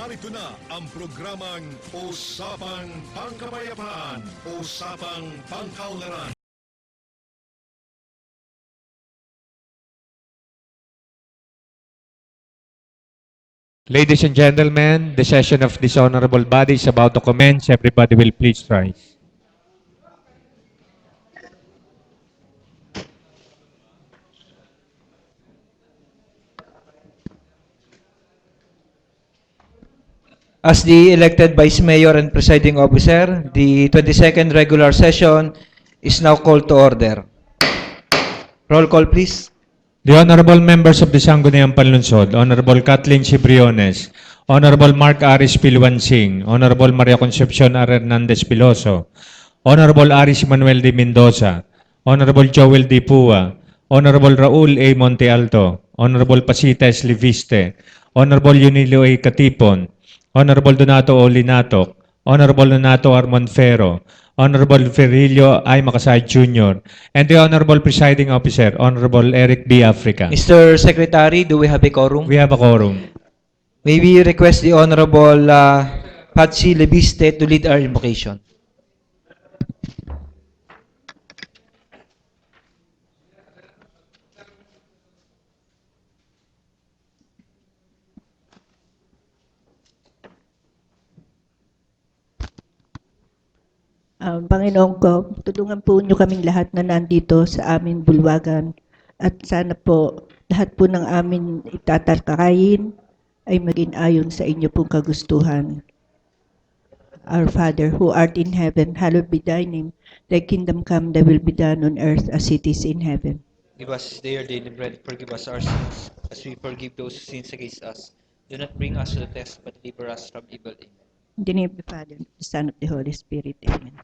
Narito na ang programang Usapang Pangkapayapaan, Usapang Pangkaunlaran. Ladies and gentlemen, the session of this honorable body is about to commence. Everybody will please rise. As the elected Vice Mayor and Presiding Officer, the 22nd regular session is now called to order. Roll call, please. The honorable members of the Sangguniang Panlunsod, Honorable Kathleen Cibriones, Honorable Mark Aris Pilwansing, Honorable Maria Concepcion R. Hernandez Piloso, Honorable Aris Manuel de Mendoza, Honorable Joel D. Pua, Honorable Raul A. Monte Alto, Honorable Pasita S. Liviste, Honorable Yunilio A. Katipon, Honorable Donato O. Linatok, Honorable Donato R. Monfero, Honorable Ferrilio I. Makasay Jr., and the Honorable Presiding Officer, Honorable Eric B. Africa. Mr. Secretary, do we have a quorum? We have a quorum. May we request the Honorable Patsy Lebiste to lead our invocation. Panginoon ko, tulungan po niyo kaming lahat na nandito sa aming bulwagan at sana po lahat po ng amin itatalakayin ay maging ayon sa inyo pong kagustuhan. Our Father, who art in heaven, hallowed be thy name. Thy kingdom come, thy will be done on earth as it is in heaven. Give us our daily bread, forgive us our sins, as we forgive those who sin against us. Do not bring us to the test, but deliver us from evil. Amen. In the name of the Father, the Son, of the Holy Spirit. Amen.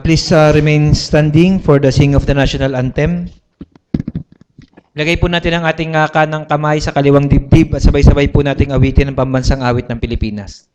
Please remain standing for the singing of the national anthem. Lagay po natin ang ating kanang kamay sa kaliwang dibdib at sabay-sabay po nating awitin ang pambansang awit ng Pilipinas.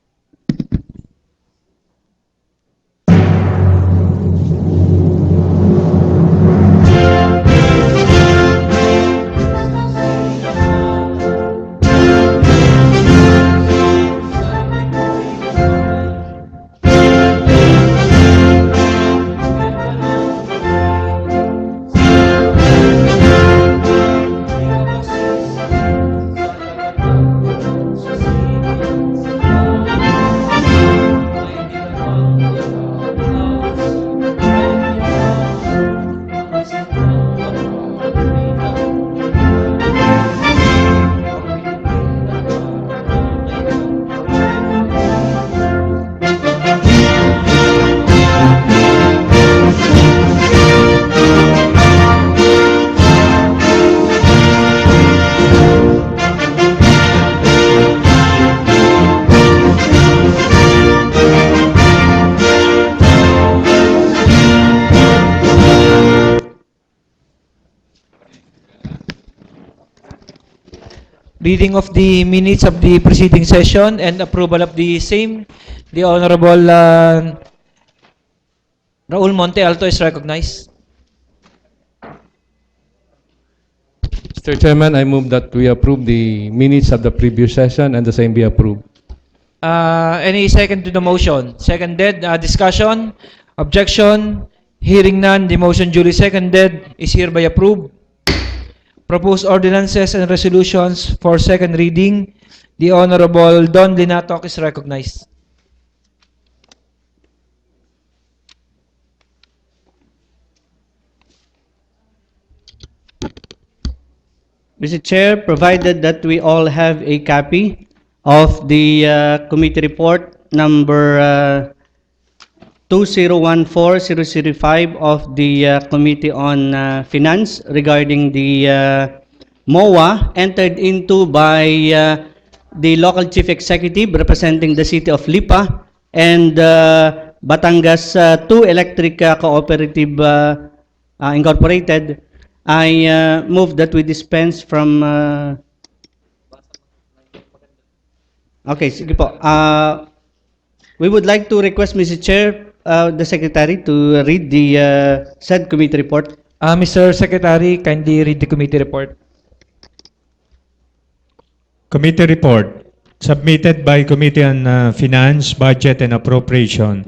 Reading of the minutes of the preceding session and approval of the same. The Honorable Raul Monte Alto is recognized. Mr. Chairman, I move that we approve the minutes of the previous session and the same be approved. Any second to the motion? Seconded. Discussion? Objection? Hearing none, the motion duly seconded is hereby approved. Proposed ordinances and resolutions for second reading. The Honorable Don Linatok is recognized. Mr. Chair, provided that we all have a copy of the committee report number 2014-005 of the Committee on Finance regarding the MOA entered into by the local chief executive representing the city of Lipa and Batangas 2 Electric Cooperative Incorporated. I move that we dispense from okay, sige po. We would like to request, Mr. Chair, the Secretary to read the said committee report. Mr. Secretary, kindly read the committee report. Committee report. submitted by Committee on Finance, Budget, and Appropriation.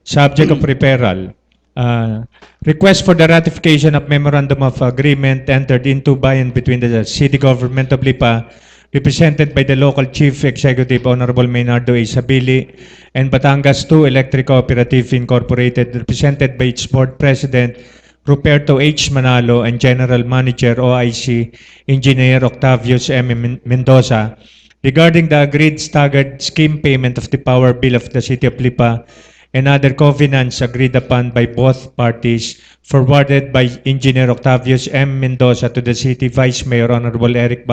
Subject of referral. Request for the ratification of Memorandum of Agreement entered into by and between the City Government of Lipa, represented by the local Chief Executive Honorable Maynardo A. Sabili, and Batangas 2 Electric Cooperative Incorporated, represented by its Board President Ruperto H. Manalo and General Manager OIC Engineer Octavius M. Mendoza, regarding the agreed staggered scheme payment of the power bill of the City of Lipa and other covenants agreed upon by both parties, forwarded by Engineer Octavius M. Mendoza to the City Vice Mayor Honorable Eric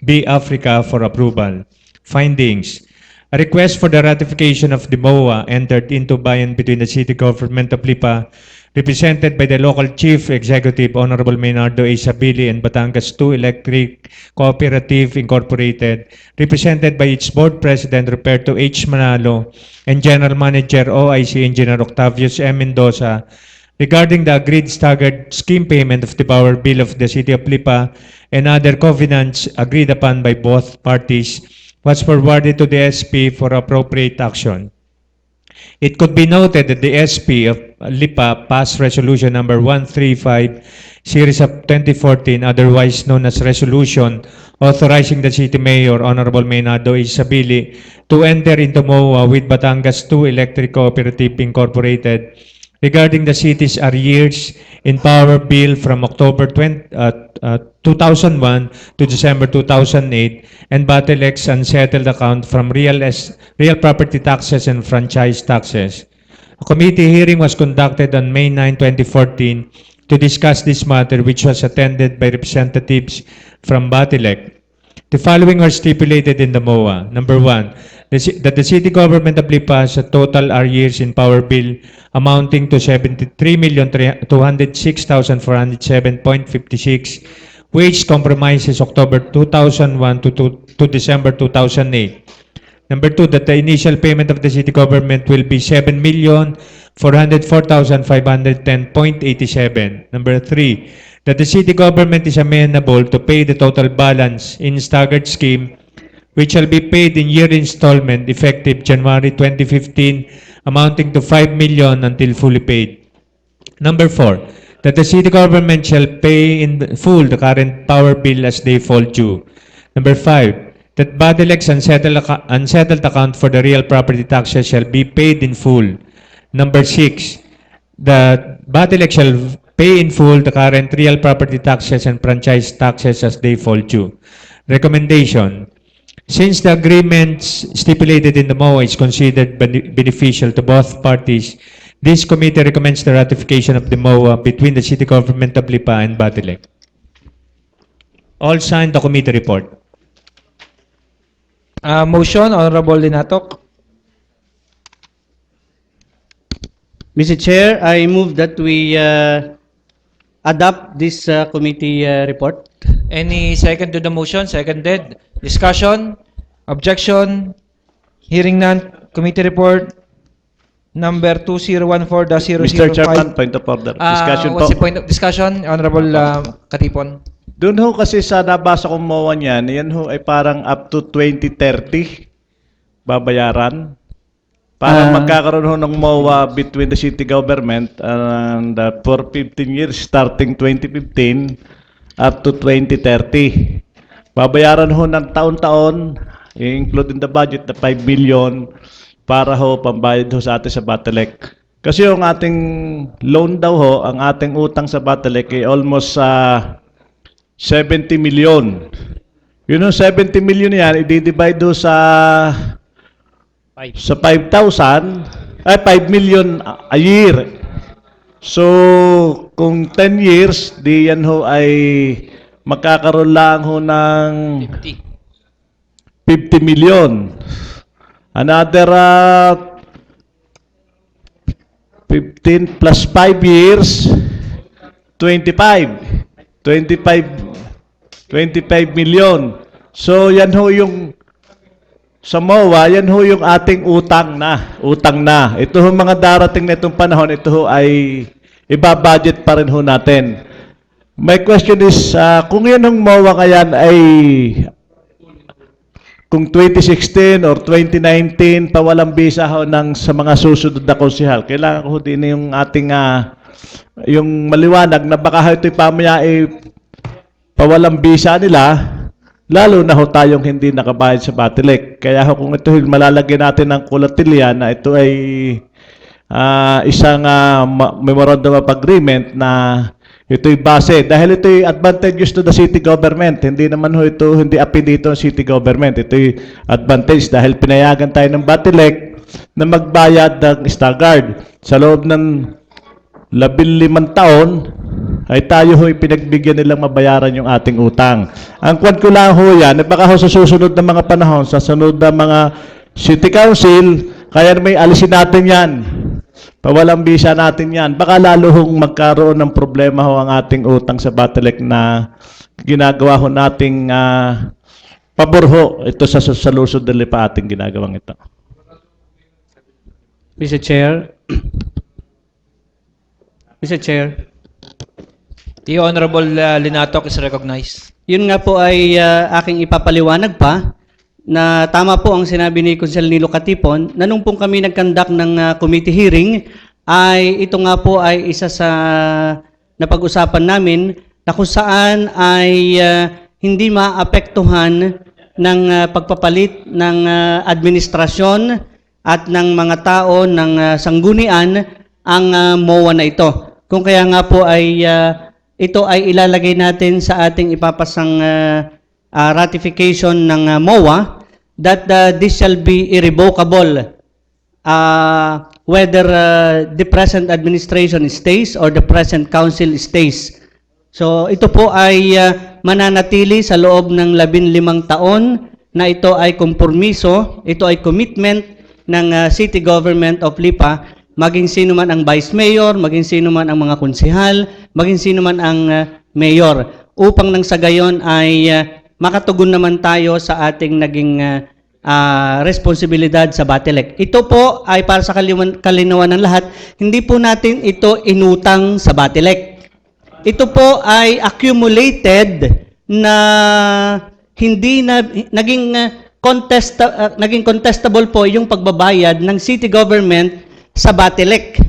B. Africa for approval. Findings. A request for the ratification of the MOA entered into by and between the City Government of Lipa, represented by the local Chief Executive Honorable Maynardo A. Sabili and Batangas 2 Electric Cooperative Incorporated, represented by its Board President Ruperto H. Manalo and General Manager OIC Engineer Octavius M. Mendoza, regarding the agreed staggered scheme payment of the power bill of the City of Lipa and other covenants agreed upon by both parties, was forwarded to the SP for appropriate action. It could be noted that the SP of Lipa passed Resolution number 135, Series of 2014, otherwise known as Resolution, authorizing the City Mayor, Honorable Maynardo A. Sabili, to enter into MOA with Batangas 2 Electric Cooperative Incorporated, regarding the city's arrears in power bill from October 2001 to December 2008, and Batelec's unsettled account from real property taxes and franchise taxes. A committee hearing was conducted on May 9, 2014 to discuss this matter, which was attended by representatives from Batelec. The following are stipulated in the MOA. Number 1, that the City Government of Lipa has a total arrears in power bill amounting to 73,206,407.56, which compromises October 2001 to December 2008. Number 2, that the initial payment of the City Government will be 7,404,510.87. Number 3, that the City Government is amenable to pay the total balance in staggered scheme, which shall be paid in year installment effective January 2015, amounting to 5 million until fully paid. Number 4, that the City Government shall pay in full the current power bill as they fall due. Number 5, that Batelec's unsettled account for the real property taxes shall be paid in full. Number 6, that Batelec shall pay in full the current real property taxes and franchise taxes as they fall due. Recommendation. Since the agreements stipulated in the MOA is considered beneficial to both parties, this committee recommends the ratification of the MOA between the City Government of Lipa and Batelec. All signed the committee report. Motion, Honorable Linatok. Mr. Chair, I move that we adopt this committee report. Any second to the motion? Seconded. Discussion? Objection? Hearing none. Committee report number 2014-005. Mr. Chairman, point of order. Discussion What's po. the point of discussion, Honorable Katipon? Doon ho kasi sa nabasa kong MOA niyan, yan ho ay parang up to 2030 babayaran. Parang magkakaroon ho ng MOA between the city government and for 15 years starting 2015 up to 2030. Babayaran ho ng taon-taon, including the budget na 5 billion para ho pambayad ho sa atin sa Batelec. Kasi yung ating loan daw ho, ang ating utang sa Batelec ay almost 70 million. Yun yung 70 million yan, i-divide ho sa 5,000, 5 million a year. So, kung 10 years, di yan ho ay magkakaroon lang ho ng 50 million. Another 15 plus 5 years, 25 million. So, yan ho yung sa MOA, yan ho yung ating utang na. Ito ho mga darating na itong panahon, ito ho ay ibabudget pa rin ho natin. My question is, kung yan ang MOA ngayon ay, kung 2016 or 2019 pawalang bisa ho sa mga susunod na konsehal. Kailangan ko din yung ating yung maliwanag na baka ho ito'y pamaya pawalang bisa nila, lalo na ho tayong hindi nakabayad sa Batilek. Kaya ho kung ito malalagyan natin ng kulatilya na ito ay isang memorandum of agreement na ito'y base. Dahil ito'y advantageous to the city government. Hindi naman ho ito, hindi api dito ang city government. Ito'y advantage dahil pinayagan tayo ng Batilek na magbayad ng Starguard. Sa loob ng 15 taon, ay tayo ho'y pinagbigyan nilang mabayaran yung ating utang. Ang kwan ko lang ho yan, baka ho sa susunod na mga panahon, sa sunod na mga city council, kaya may alisin natin yan. Pawalang bisa natin yan. Baka lalo hong magkaroon ng problema ho ang ating utang sa Batilek na ginagawa ho nating pabor ho. Ito sa lusod ng lipa ating ginagawang ito. Mr. Chair. Mr. Chair. The Honorable Linatok is recognized. Yun nga po ay aking ipapaliwanag pa na tama po ang sinabi ni Consel Nilo Katipon na nung pong kami nag-conduct ng committee hearing ay ito nga po ay isa sa napag-usapan namin na kung saan ay hindi maapektuhan ng pagpapalit ng administrasyon at ng mga tao ng sanggunian ang MOA na ito. Kung kaya nga po ay ito ay ilalagay natin sa ating ipapasang ratification ng MOA that this shall be irrevocable whether the present administration stays or the present council stays. So ito po ay mananatili sa loob ng 15 taon na ito ay kompromiso, ito ay commitment ng City Government of Lipa, maging sino man ang Vice Mayor, maging sino man ang mga konsehal, maging sino man ang Mayor, upang nang sa gayon ay makatugon naman tayo sa ating naging responsibilidad sa Batilek. Ito po ay para sa kalinawan ng lahat, hindi po natin ito inutang sa Batilek. Ito po ay accumulated na hindi na naging contestable po yung pagbabayad ng city government sa Batilek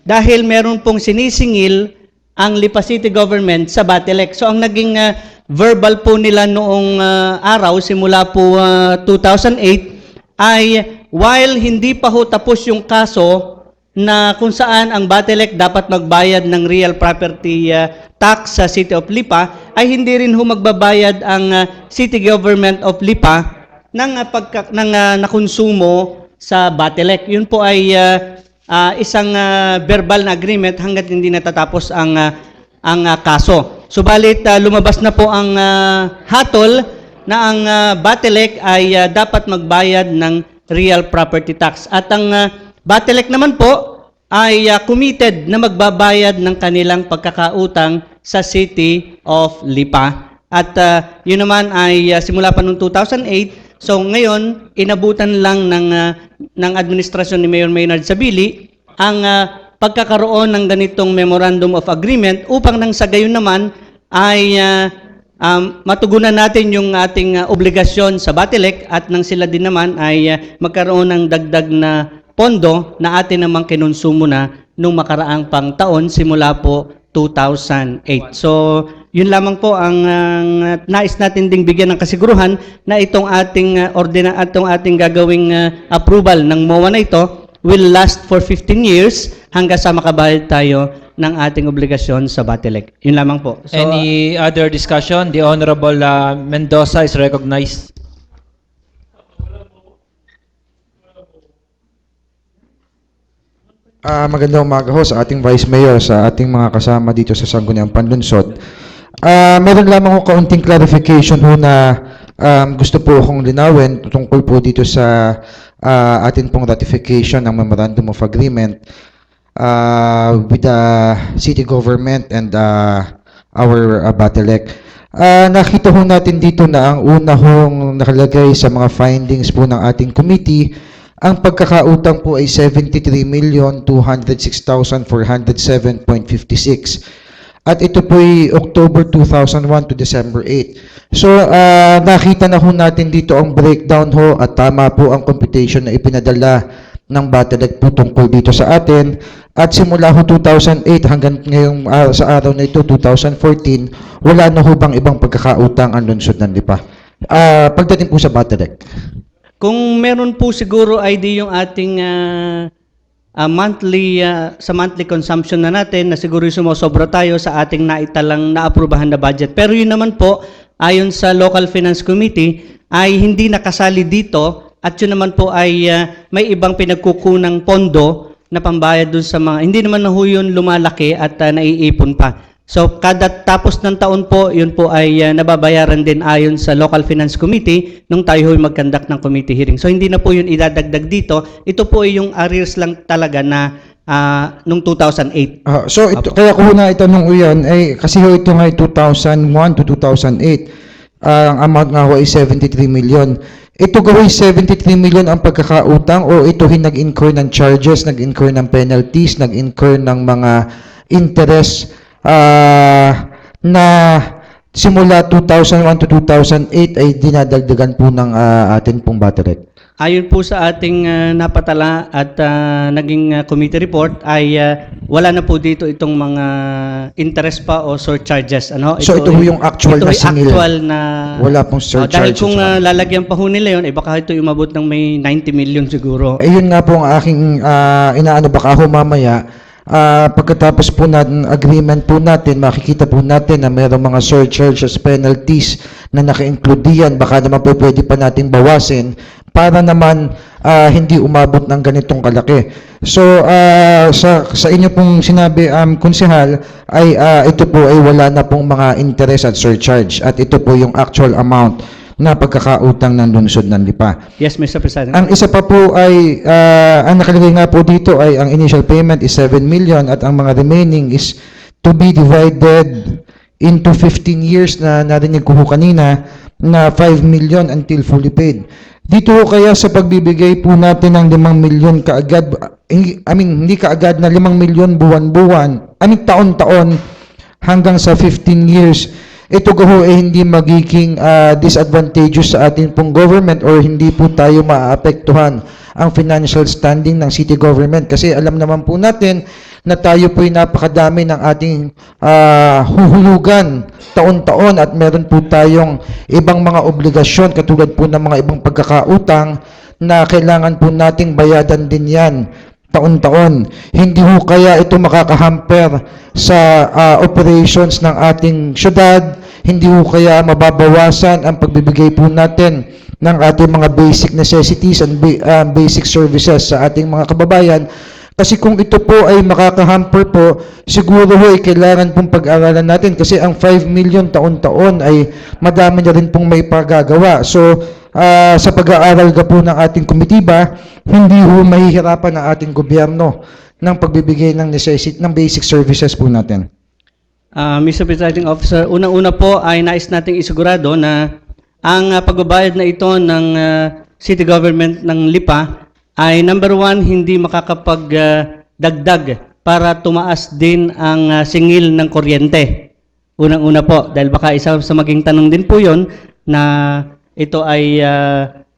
dahil meron pong sinisingil ang Lipa City Government sa Batilek. So ang naging verbal po nila noong araw simula po 2008 ay while hindi pa ho tapos yung kaso na kung saan ang Batilek dapat magbayad ng real property tax sa City of Lipa, ay hindi rin ho magbabayad ang City Government of Lipa ng nakonsumo sa Batilek. Yun po ay isang verbal na agreement hanggat hindi natatapos ang kaso. Subalit lumabas na po ang hatol na ang Batilek ay dapat magbayad ng real property tax. At ang Batilek naman po ay committed na magbabayad ng kanilang pagkakautang sa City of Lipa. At yun naman ay simula pa noong 2008. So ngayon, inabutan lang ng administrasyon ni Mayor Maynard Sabili ang pagkakaroon ng ganitong Memorandum of Agreement upang nang sa gayon naman ay matugunan natin yung ating obligasyon sa Batilek at nang sila din naman ay magkaroon ng dagdag na pondo na atin namang kinonsumo na nung makaraang pang taon simula po 2008. So, yun lamang po ang nais natin ding bigyan ng kasiguruhan na itong ating gagawing approval ng MOA na ito will last for 15 years hanggang sa makabayad tayo ng ating obligasyon sa Batilek. Yun lamang po. So, Any other discussion? The Honorable Mendoza is recognized. Magandang umaga ho sa ating Vice Mayor, sa ating mga kasama dito sa Sangguniang Panlunsod. Meron lamang ko kaunting clarification ho na gusto po akong linawin tungkol po dito sa atin pong ratification ng Memorandum of Agreement with the city government and our Batilek. Nakita ho natin dito na ang una hong nakalagay sa mga findings po ng ating committee, ang pagkakautang po ay 73,206,407.56. at ito po'y October 2001 to December 8. So, nakita na ho natin dito ang breakdown ho at tama po ang computation na ipinadala ng Batelec po tungkol dito sa atin. At simula ho 2008 hanggang ngayong sa araw na ito, 2014, wala na ho bang ibang pagkakautang ang lungsod ng Lipa? Pagdating po sa Batelec. Kung meron po siguro ID yung ating monthly sa monthly consumption na natin na siguro yung sumosobra tayo sa ating naitalang naaprubahan na budget. Pero yun naman po, ayon sa Local Finance Committee, ay hindi nakasali dito at yun naman po ay may ibang pinagkukunang pondo na pambayad dun sa mga, hindi naman na ho yun lumalaki at naiipon pa. So, kada tapos ng taon po, yun po ay nababayaran din ayon sa Local Finance Committee nung tayo ho'y mag-conduct ng committee hearing. So, hindi na po yun idadagdag dito. Ito po ay yung arrears lang talaga na nung 2008. So, ito, kaya ko na itanong ko yan, kasi ho ito nga 2001 to 2008, ang amount nga ho ay 73 million. Ito gawin 73 million ang pagkakautang o ito nag-incur ng charges, nag-incur ng penalties, nag-incur ng mga interest na simula 2001 to 2008 ay dinadagdagan po ng atin pong Batelec. Ayon po sa ating napatala at naging committee report ay wala na po dito itong mga interest pa o surcharges. Ano? So ito po yung actual ito na ay singil. actual na Wala pong surcharges. dahil kung lalagyan pa ho nila yun, baka ito umabot ng may 90 million siguro. Ayun nga po ang aking inaano baka ho mamaya. Pagkatapos po natin agreement po natin, makikita po natin na mayroong mga surcharges, penalties na naka-include diyan. Baka naman po pwede pa natin bawasin para naman hindi umabot ng ganitong kalaki. So, sa inyo pong sinabi, konsehal, ay ito po ay wala na pong mga interest at surcharge. At ito po yung actual amount na pagkakautang ng lungsod ng Lipa. Yes, Mr. President. Ang isa pa po ay, ang nakalagay nga po dito ay ang initial payment is 7 million at ang mga remaining is to be divided into 15 years na narinig ko kanina na 5 million until fully paid. Dito kaya sa pagbibigay po natin ng 5 million kaagad, hindi kaagad na 5 million buwan-buwan, taon-taon hanggang sa 15 years, ito ho ay hindi magiging disadvantageous sa ating pong government or hindi po tayo maapektuhan ang financial standing ng city government. Kasi alam naman po natin na tayo po ay napakadami ng ating huhulugan taon-taon at meron po tayong ibang mga obligasyon katulad po ng mga ibang pagkakautang na kailangan po nating bayadan din yan taon-taon. Hindi ho kaya ito makakahamper sa operations ng ating syudad, hindi ho kaya mababawasan ang pagbibigay po natin ng ating mga basic necessities and basic services sa ating mga kababayan. Kasi kung ito po ay makakahamper po, siguro ho ay kailangan pong pag-aralan natin kasi ang 5 million taon-taon ay madami na rin pong may pagagawa. So, sa pag-aaral ka po ng ating komitiba, hindi ho mahihirapan ang ating gobyerno ng pagbibigay ng ng basic services po natin. Mr. Presiding Officer, unang-una po ay nais nating isigurado na ang pagbabayad na ito ng city government ng Lipa ay number one, hindi makakapagdagdag para tumaas din ang singil ng kuryente. Unang-una po, dahil baka isa sa maging tanong din po yon na ito ay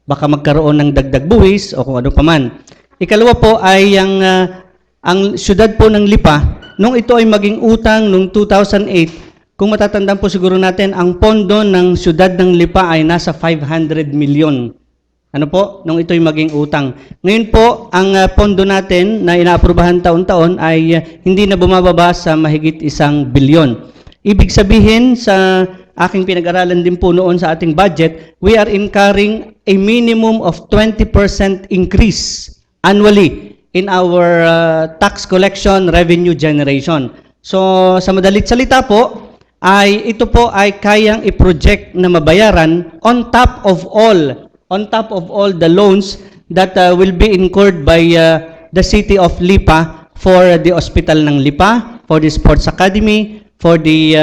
baka magkaroon ng dagdag buwis o kung ano paman. Ikalawa po ay ang syudad po ng Lipa, nung ito ay maging utang noong 2008, kung matatandaan po siguro natin, ang pondo ng syudad ng Lipa ay nasa 500 million. Ano po? Nung ito ay maging utang. Ngayon po, ang pondo natin na inaaprubahan taon-taon ay hindi na bumababa sa mahigit 1 bilyon. Ibig sabihin sa aking pinag-aralan din po noon sa ating budget, we are incurring a minimum of 20% increase annually in our tax collection revenue generation. So, sa madalit salita po, ito po ay kayang i-project na mabayaran on top of all the loans that will be incurred by the city of Lipa for the hospital ng Lipa, for the sports academy, for the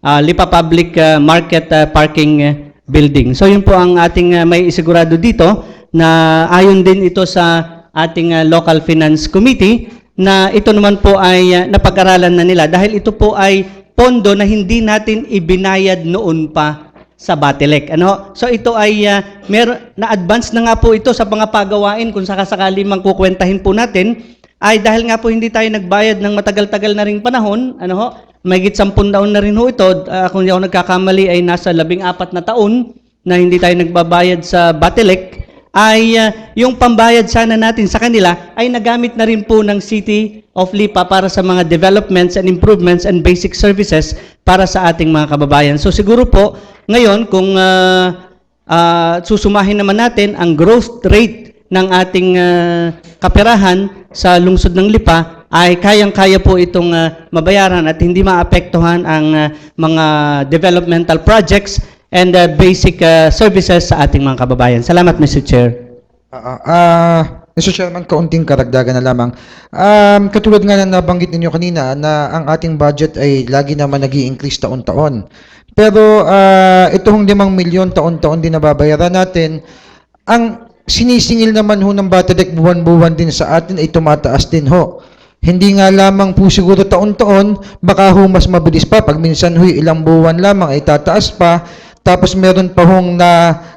Lipa Public Market Parking Building. So yun po ang ating may isigurado dito na ayon din ito sa ating Local Finance Committee na ito naman po ay napag-aralan na nila dahil ito po ay pondo na hindi natin ibinayad noon pa sa Batelec. Ano? So ito ay na-advance na nga po ito sa mga pagawain kung sakasakali mang kukwentahin po natin ay dahil nga po hindi tayo nagbayad ng matagal-tagal na ring panahon, ano ho, mahigit 10 taon na rin ho ito, kung hindi ako nagkakamali ay nasa 14 na taon na hindi tayo nagbabayad sa Batelec, ay yung pambayad sana natin sa kanila ay nagamit na rin po ng City of Lipa para sa mga developments and improvements and basic services para sa ating mga kababayan. So siguro po, ngayon kung susumahin naman natin ang growth rate ng ating kaperahan sa lungsod ng Lipa, ay kayang-kaya po itong mabayaran at hindi maapektuhan ang mga developmental projects and basic services sa ating mga kababayan. Salamat, Mr. Chair. Mr. Chairman, kaunting karagdagan na lamang. Katulad nga na nabanggit ninyo kanina na ang ating budget ay lagi naman nag-i-increase taon-taon. Pero ito hong 5 milyon taon-taon din nababayaran natin. Ang sinisingil naman ho ng Batelec buwan-buwan din sa atin ay tumataas din ho. Hindi nga lamang po siguro taon-taon, baka ho mas mabilis pa. Pag minsan ho ilang buwan lamang ay tataas pa. Tapos meron pa hong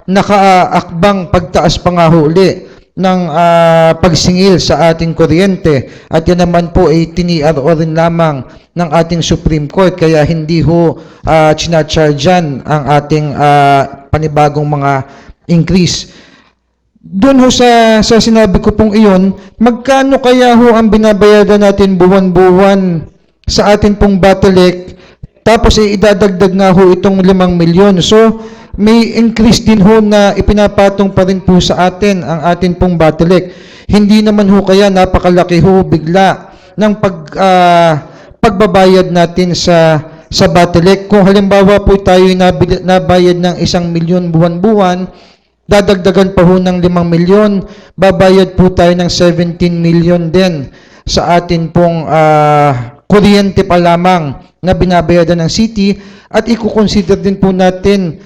nakaakbang pagtaas pa nga ho uli ng pagsingil sa ating kuryente. At yan naman po ay tiniaro rin lamang ng ating Supreme Court. Kaya hindi ho chinachargean ang ating panibagong mga increase. Doon ho sa sinabi ko pong iyon, magkano kaya ho ang binabayaran natin buwan-buwan sa atin pong Batelec, tapos idadagdag nga ho itong 5 milyon. So, may increase din ho na ipinapatong pa rin po sa atin ang atin pong Batelec. Hindi naman ho kaya napakalaki ho bigla ng pagbabayad natin sa Batelec. Kung halimbawa po tayo nabayad ng 1 milyon buwan-buwan, dadagdagan pa ho ng 5 milyon, babayad po tayo ng 17 milyon din sa atin pong kuryente pa lamang na binabayaran ng city, at i-consider din po natin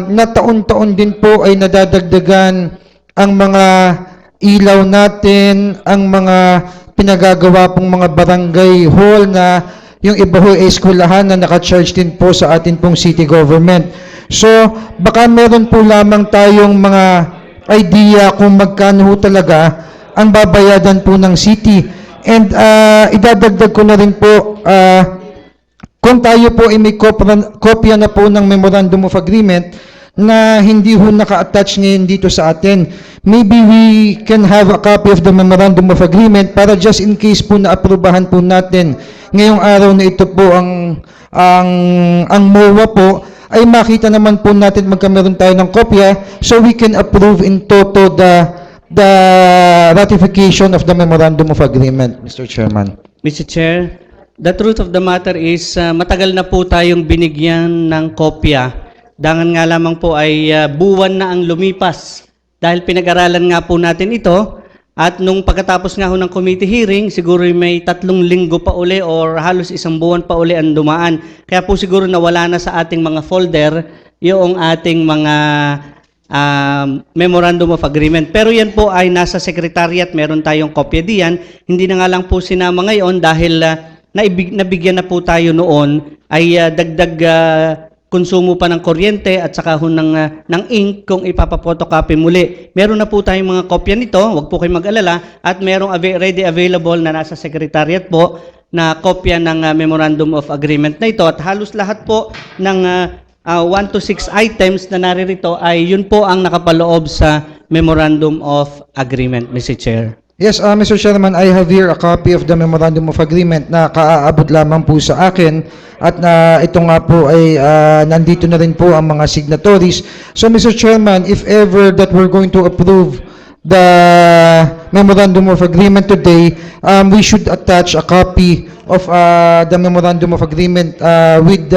na taon-taon din po ay nadadagdagan ang mga ilaw natin, ang mga pinagagawa pong mga barangay hall na yung iba ho ay eskwelahan na naka-charge din po sa atin pong city government. So, baka meron po lamang tayong mga idea kung magkano ho talaga ang babayadan po ng city. And idadagdag ko na rin po, kung tayo po ay may kopya na po ng Memorandum of Agreement na hindi ho naka-attach ngayon dito sa atin, maybe we can have a copy of the Memorandum of Agreement para just in case po na aprubahan po natin ngayong araw na ito po ang MOA po, ay makita naman po natin magkameron tayo ng kopya so we can approve in toto the ratification of the Memorandum of Agreement, Mr. Chairman. Mr. Chair, the truth of the matter is matagal na po tayong binigyan ng kopya. Dangan nga lamang po ay buwan na ang lumipas dahil pinag-aralan nga po natin ito. At nung pagkatapos nga ho ng committee hearing, siguro may 3 linggo pa uli or halos 1 buwan pa uli ang dumaan. Kaya po siguro nawala na sa ating mga folder yung ating mga Memorandum of Agreement. Pero yan po ay nasa Secretariat, meron tayong kopya diyan. Hindi na nga lang po sinama ngayon dahil nabigyan na po tayo noon ay dagdag konsumo pa ng kuryente at saka ho ng ink kung ipapapotocopy muli. Meron na po tayong mga kopya nito, huwag po kayong mag-alala, at merong ready available na nasa Secretariat po na kopya ng Memorandum of Agreement na ito. At halos lahat po ng 1 to 6 items na naririto ay yun po ang nakapaloob sa Memorandum of Agreement, Mr. Chair. Yes, Mr. Chairman, I have here a copy of the Memorandum of Agreement na kaaabot lamang po sa akin, at ito nga po ay nandito na rin po ang mga signatories. So, Mr. Chairman, if ever that we're going to approve the Memorandum of Agreement today, we should attach a copy of the Memorandum of Agreement with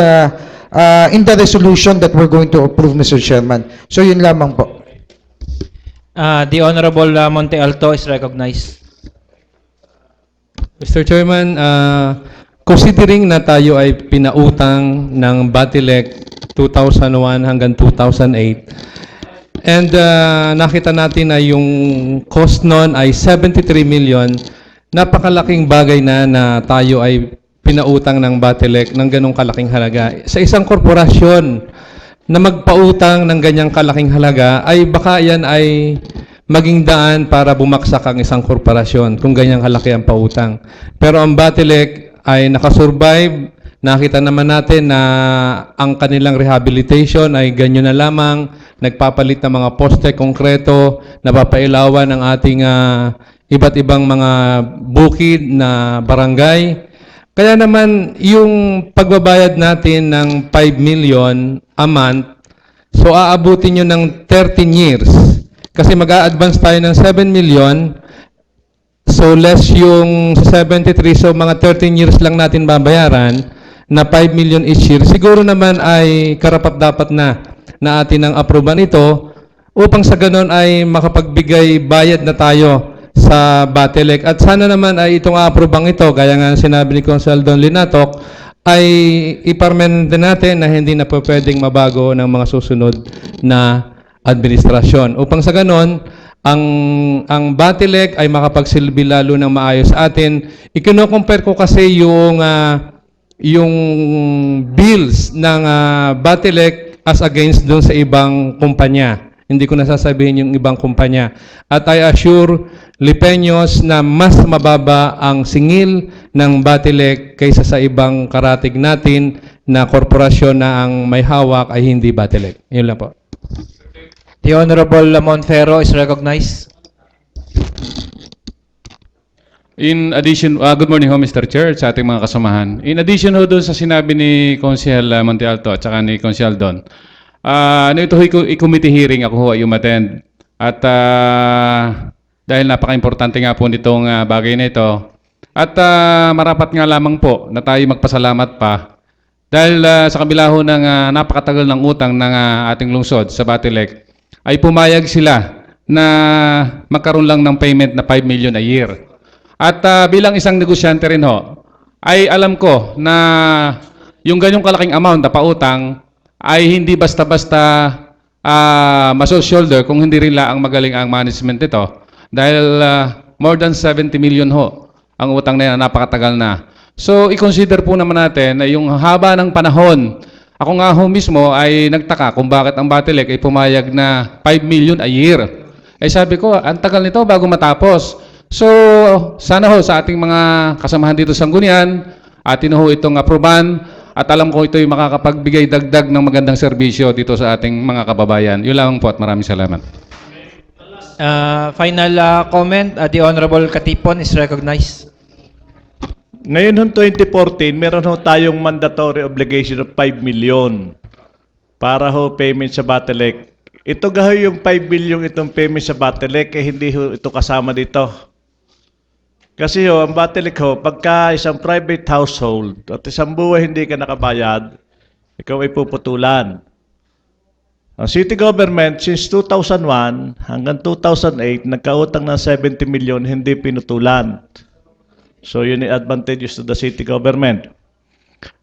in the resolution that we're going to approve, Mr. Chairman. So, yun lamang po. The Honorable Monte Alto is recognized. Mr. Chairman, considering na tayo ay pinautang ng Batelec 2001 hanggang 2008, and nakita natin na yung cost nun ay 73 million, napakalaking bagay na tayo ay pinautang ng Batelec ng ganong kalaking halaga. Sa isang korporasyon na magpautang ng ganyang kalaking halaga, ay baka yan ay maging daan para bumaksak ang isang korporasyon kung ganyang kalaki ang pautang. Pero ang Batelec ay nakasurvive. Nakita naman natin na ang kanilang rehabilitation ay ganyan na lamang, nagpapalit ng mga poste konkreto, napapailawan ng ating iba't ibang mga bukid na barangay. Kaya naman yung pagbabayad natin ng 5 million a month, so aabutin nyo ng 13 years. Kasi mag-a-advance tayo ng 7 million, so less yung 73, so mga 13 years lang natin babayaran na 5 million each year. Siguro naman ay karapat-dapat na atin ang aproban ito upang sa ganon ay makapagbigay bayad na tayo sa Batelec. At sana naman ay itong aprobang ito, kaya nga sinabi ni Consel Don Linatok, ay iparmente natin na hindi na po pwedeng mabago ng mga susunod na administrasyon. Upang sa ganon, ang Batelec ay makapagsilbi lalo ng maayos sa atin. Ikino-compare ko kasi yung bills ng Batelec as against doon sa ibang kumpanya. Hindi ko nasasabihin yung ibang kumpanya. At I assure Lipeños na mas mababa ang singil ng Batelec kaysa sa ibang karatig natin na korporasyon na ang may hawak ay hindi Batelec. Yun lang po. The Honorable Montero is recognized. In addition, good morning ho Mr. Chair sa ating mga kasamahan. In addition ho doon sa sinabi ni Consel Monte Alto at saka ni Consel Don, ito ho i-committee hearing ako ho ay umattend. At dahil napaka-importante nga po nitong bagay na ito, at marapat nga lamang po na tayo magpasalamat pa dahil sa kabila ho ng napakatagal ng utang ng ating lungsod sa Batelec, ay pumayag sila na magkaroon lang ng payment na 5 million a year. At bilang isang negosyante rin ho, ay alam ko na yung ganyong kalaking amount na pautang ay hindi basta-basta maso-shoulder kung hindi rin ang magaling ang management nito. Dahil more than 70 million ho ang utang na yan, napakatagal na. So, i-consider po naman natin na yung haba ng panahon, ako nga ho mismo ay nagtaka kung bakit ang Batelec ay pumayag na 5 million a year. Eh sabi ko, ang tagal nito bago matapos. So, sana ho sa ating mga kasamahan dito sa Sanggunian, atin ho itong aproban at alam ko ito ay makakapagbigay dagdag ng magandang serbisyo dito sa ating mga kababayan. Yun lamang po at maraming salamat. Final comment, the Honorable Katipon is recognized. Ngayon noong 2014, meron ho tayong mandatory obligation of 5 million para ho payment sa Batelec. Ito gaho yung 5 billion itong payment sa Batelec, eh hindi ho ito kasama dito. Kasi ho, ang Batelec ho, pagka isang private household at isang buhay hindi ka nakabayad, ikaw ay puputulan. Ang city government, since 2001 hanggang 2008, nagkautang ng 70 million, hindi pinutulan. So yun yung advantages to the city government.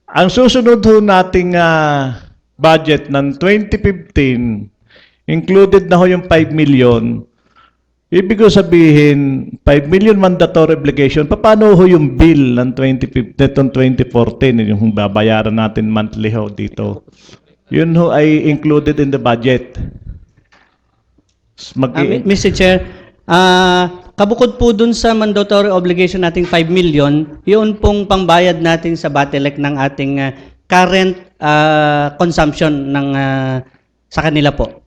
Ang susunod ho nating budget ng 2015, included na ho yung 5 million. Ibig ko sabihin, 5 million mandatory obligation. Paano ho yung bill ng 2014, yung babayaran natin monthly ho dito? Yun ho ay included in the budget. Mr. Chair, kabukod po dun sa mandatory obligation nating 5 million, yun pong pangbayad natin sa Batelec ng ating current consumption ng sa kanila po.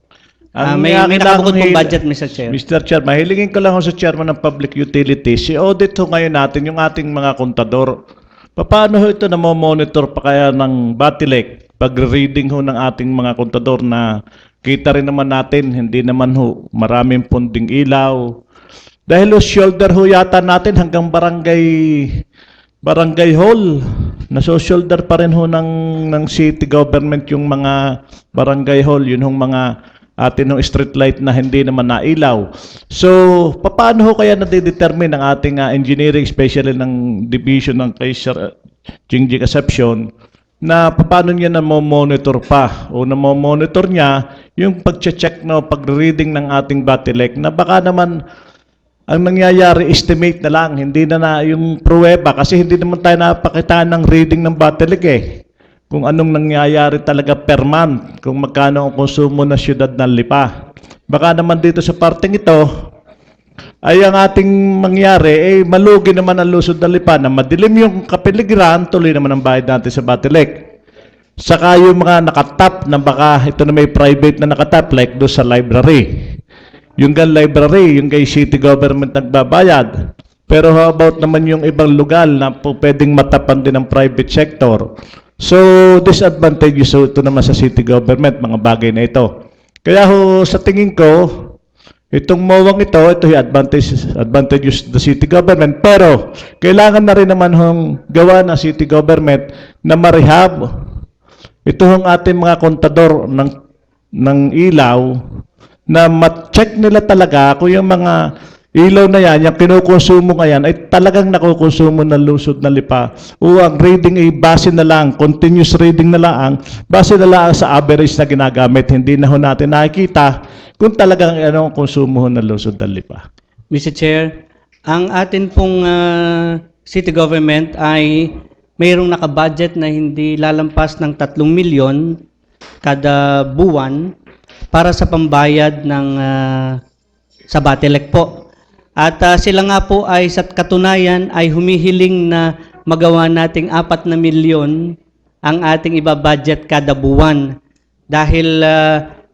May nakabukod pong budget, Mr. Chair. Mr. Chair, mahilingin ko lang ho sa Chairman ng Public Utilities. I-audit ho ngayon natin yung ating mga kontador. Paano ho ito na monitor pa kaya ng Batelec? Pag-reading ho ng ating mga kontador na kita rin naman natin, hindi naman ho maraming punding ilaw. Dahil ho, shoulder ho yata natin hanggang barangay hall. Naso-shoulder pa rin ho ng city government yung mga barangay hall, yun hong mga atin ng street light na hindi naman nailaw. So, paano ho kaya nade-determine ang ating engineering, especially ng division ng kay Sir Jingjing Concepcion, na paano niya na-monitor pa o na-monitor niya yung pag-check no, pag-reading ng ating Batelec na baka naman ang nangyayari, estimate na lang, hindi na yung pruweba kasi hindi naman tayo napakitaan ng reading ng Batelec eh. Kung anong nangyayari talaga per month, kung magkano ang konsumo ng siyudad ng Lipa. Baka naman dito sa parteng ito, ay ang ating mangyari, malugi naman ang lusod ng Lipa na madilim yung kapiligiran, tuloy naman ang bayad natin sa Batelec. Saka yung mga nakatap na baka ito na may private na nakatap like doon sa library. Yung library, yung kay city government nagbabayad. Pero how about naman yung ibang lugar na po pwedeng matapan din ng private sector? So, disadvantageous ito naman sa city government, mga bagay na ito. Kaya sa tingin ko, itong mowang ito yung advantageous the city government. Pero, kailangan na rin naman gawa ng city government na marehab. Ito ang ating mga kontador ng ilaw, na ma-check nila talaga kung yung mga ilaw na yan, yung kinukonsumo ngayon, ay talagang nakukonsumo ng lusod na Lipa. O ang reading ay base na lang, continuous reading na lang, base na lang sa average na ginagamit. Hindi na ho natin nakikita kung talagang anong konsumo ng lusod ng Lipa. Mr. Chair, ang atin pong city government ay mayroong nakabudget na hindi lalampas ng 3 milyon kada buwan para sa pambayad ng sa Batelec po. At sila nga po ay sa katunayan ay humihiling na magawa nating 4 na milyon ang ating ibabudget kada buwan. Dahil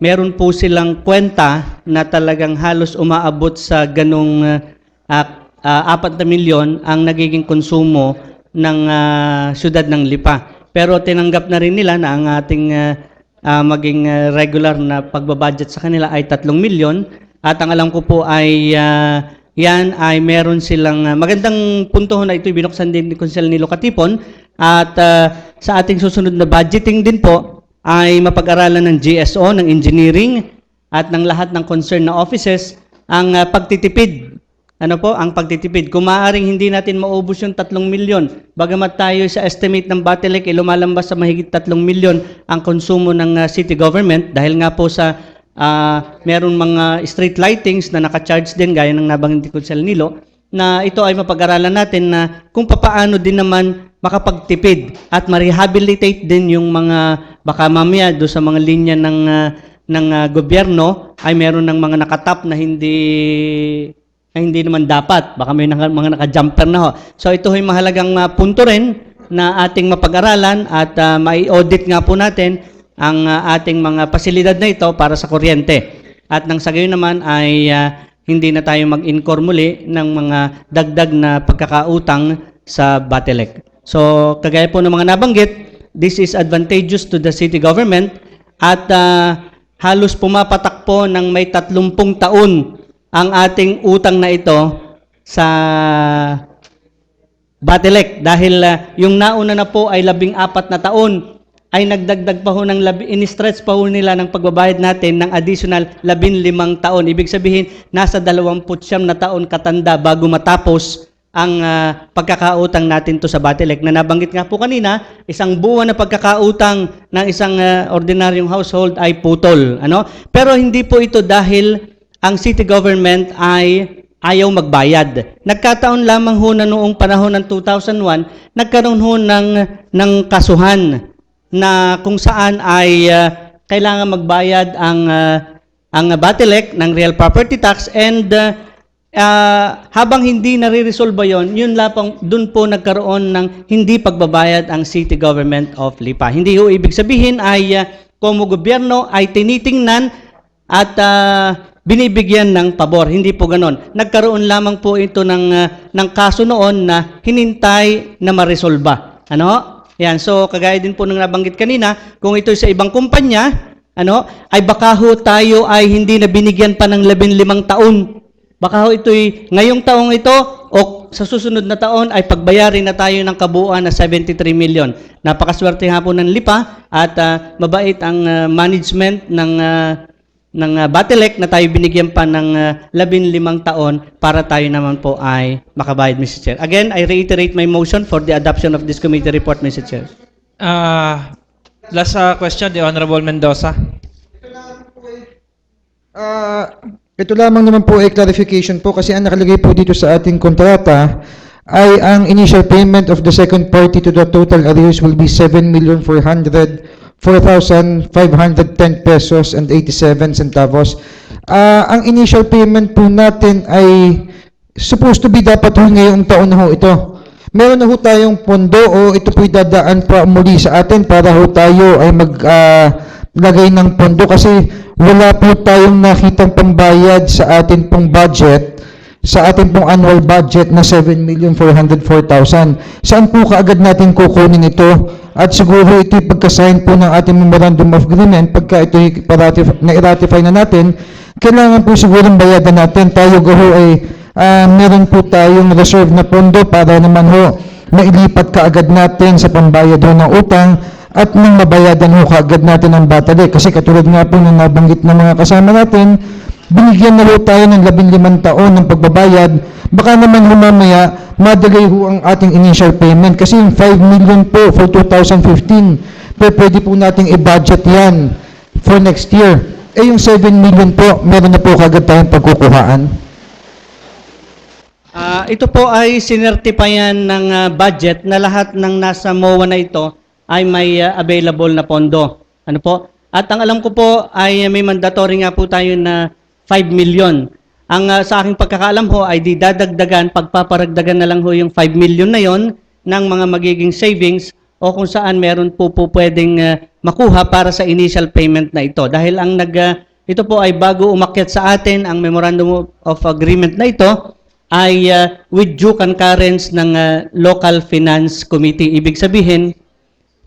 meron po silang kwenta na talagang halos umaabot sa ganong 4 na milyon ang nagiging konsumo ng siyudad ng Lipa. Pero tinanggap na rin nila na ang ating maging regular na pagbabudget sa kanila ay 3 milyon. At ang alam ko po ay yan ay meron silang magandang punto na ito binuksan din ni Konsel Nilo Katipon. At sa ating susunod na budgeting din po ay mapag-aralan ng GSO, ng engineering at ng lahat ng concerned na offices ang pagtitipid. Ano po, ang pagtitipid. Kung maaaring hindi natin maubos yung 3 milyon, bagamat tayo sa estimate ng Batelec, lumalambas sa mahigit 3 milyon ang konsumo ng city government dahil nga po sa meron mga street lightings na naka-charge din, gaya ng nabanggit ko sa Nilo, na ito ay mapag-aralan natin na kung papaano din naman makapagtipid at ma-rehabilitate din yung mga, baka mamaya do sa mga linya ng gobyerno ay meron ng mga nakatap na hindi naman dapat. Baka may mga naka-jumper na ho. So ito ay mahalagang punto rin na ating mapag-aralan at mai-audit nga po natin ang ating mga pasilidad na ito para sa kuryente. At nang sa gayon naman ay hindi na tayo mag-incur muli ng mga dagdag na pagkakautang sa Batelec. So kagaya po ng mga nabanggit, this is advantageous to the city government at halos pumapatak po ng may 30 taon ang ating utang na ito sa Batelec dahil yung nauna na po ay 14 na taon ay nagdagdag pa ho ng in-stretch pa ho nila ng pagbabayad natin ng additional 15 taon. Ibig sabihin, nasa 29 na taon katanda bago matapos ang pagkakautang natin to sa Batelec. Na nabanggit nga po kanina, isang buwan na pagkakautang ng isang ordinaryong household ay putol. Ano? Pero hindi po ito dahil ang city government ay ayaw magbayad. Nagkataon lamang ho na noong panahon ng 2001, nagkaroon ho ng kasuhan na kung saan ay kailangan magbayad ang Batelec ng real property tax and habang hindi nare-resolve yon, doon po nagkaroon ng hindi pagbabayad ang city government of Lipa. Hindi ho ibig sabihin ay kung gobyerno ay tinitingnan at binibigyan ng pabor. Hindi po ganon. Nagkaroon lamang po ito ng kaso noon na hinintay na maresolba. Ano? Yan. So, kagaya din po ng nabanggit kanina, kung ito sa ibang kumpanya, ay baka ho tayo ay hindi na binigyan pa ng 15 taon. Baka ho ito'y ngayong taong ito o sa susunod na taon ay pagbayarin na tayo ng kabuuan na 73 million. Napakaswerte nga po ng Lipa at mabait ang management ng Batelec na tayo binigyan pa ng 15 taon para tayo naman po ay makabayad, Mr. Chair. Again, I reiterate my motion for the adoption of this committee report, Mr. Chair. Last question, the Honorable Mendoza. Ito lamang naman po ay clarification po kasi ang nakalagay po dito sa ating kontrata ay ang initial payment of the second party to the total arrears will be 7,404,510 pesos and 87 centavos. Ang initial payment po natin ay supposed to be dapat ho ngayong taon na ho ito. Meron na ho tayong pondo o ito po'y dadaan pa muli sa atin para ho tayo ay maglagay ng pondo kasi wala po tayong nakitang pambayad sa atin pong budget, sa atin pong annual budget na 7,404,000. Saan po kaagad natin kukunin ito? At siguro ito'y pagkasign po ng ating memorandum of agreement, pagka ito'y na-ratify na natin, kailangan po sigurong bayadan natin. Tayo ho ay meron po tayong reserve na pondo para naman ho mailipat kaagad natin sa pambayad ho ng utang at nang mabayadan ho kaagad natin ang batalik. Kasi katulad nga po na nabanggit ng mga kasama natin, binigyan na ho tayo ng 15 taon ng pagbabayad. Baka naman ho mamaya, madagay ho ang ating initial payment. Kasi yung 5 million po for 2015, pwede po nating i-budget yan for next year. Yung 7 million po, meron na po kaagad tayong pagkukuhaan. Ito po ay sinertipayan ng budget na lahat ng nasa MOA na ito ay may available na pondo. Ano po? At ang alam ko po ay may mandatory nga po tayo na 5 million. Ang sa aking pagkakaalam ho ay didadagdagan, pagpaparagdagan na lang ho yung 5 million na yon ng mga magiging savings o kung saan meron po pwedeng makuha para sa initial payment na ito. Dahil ang ito po ay bago umakyat sa atin ang Memorandum of Agreement na ito ay with due concurrence ng Local Finance Committee. Ibig sabihin,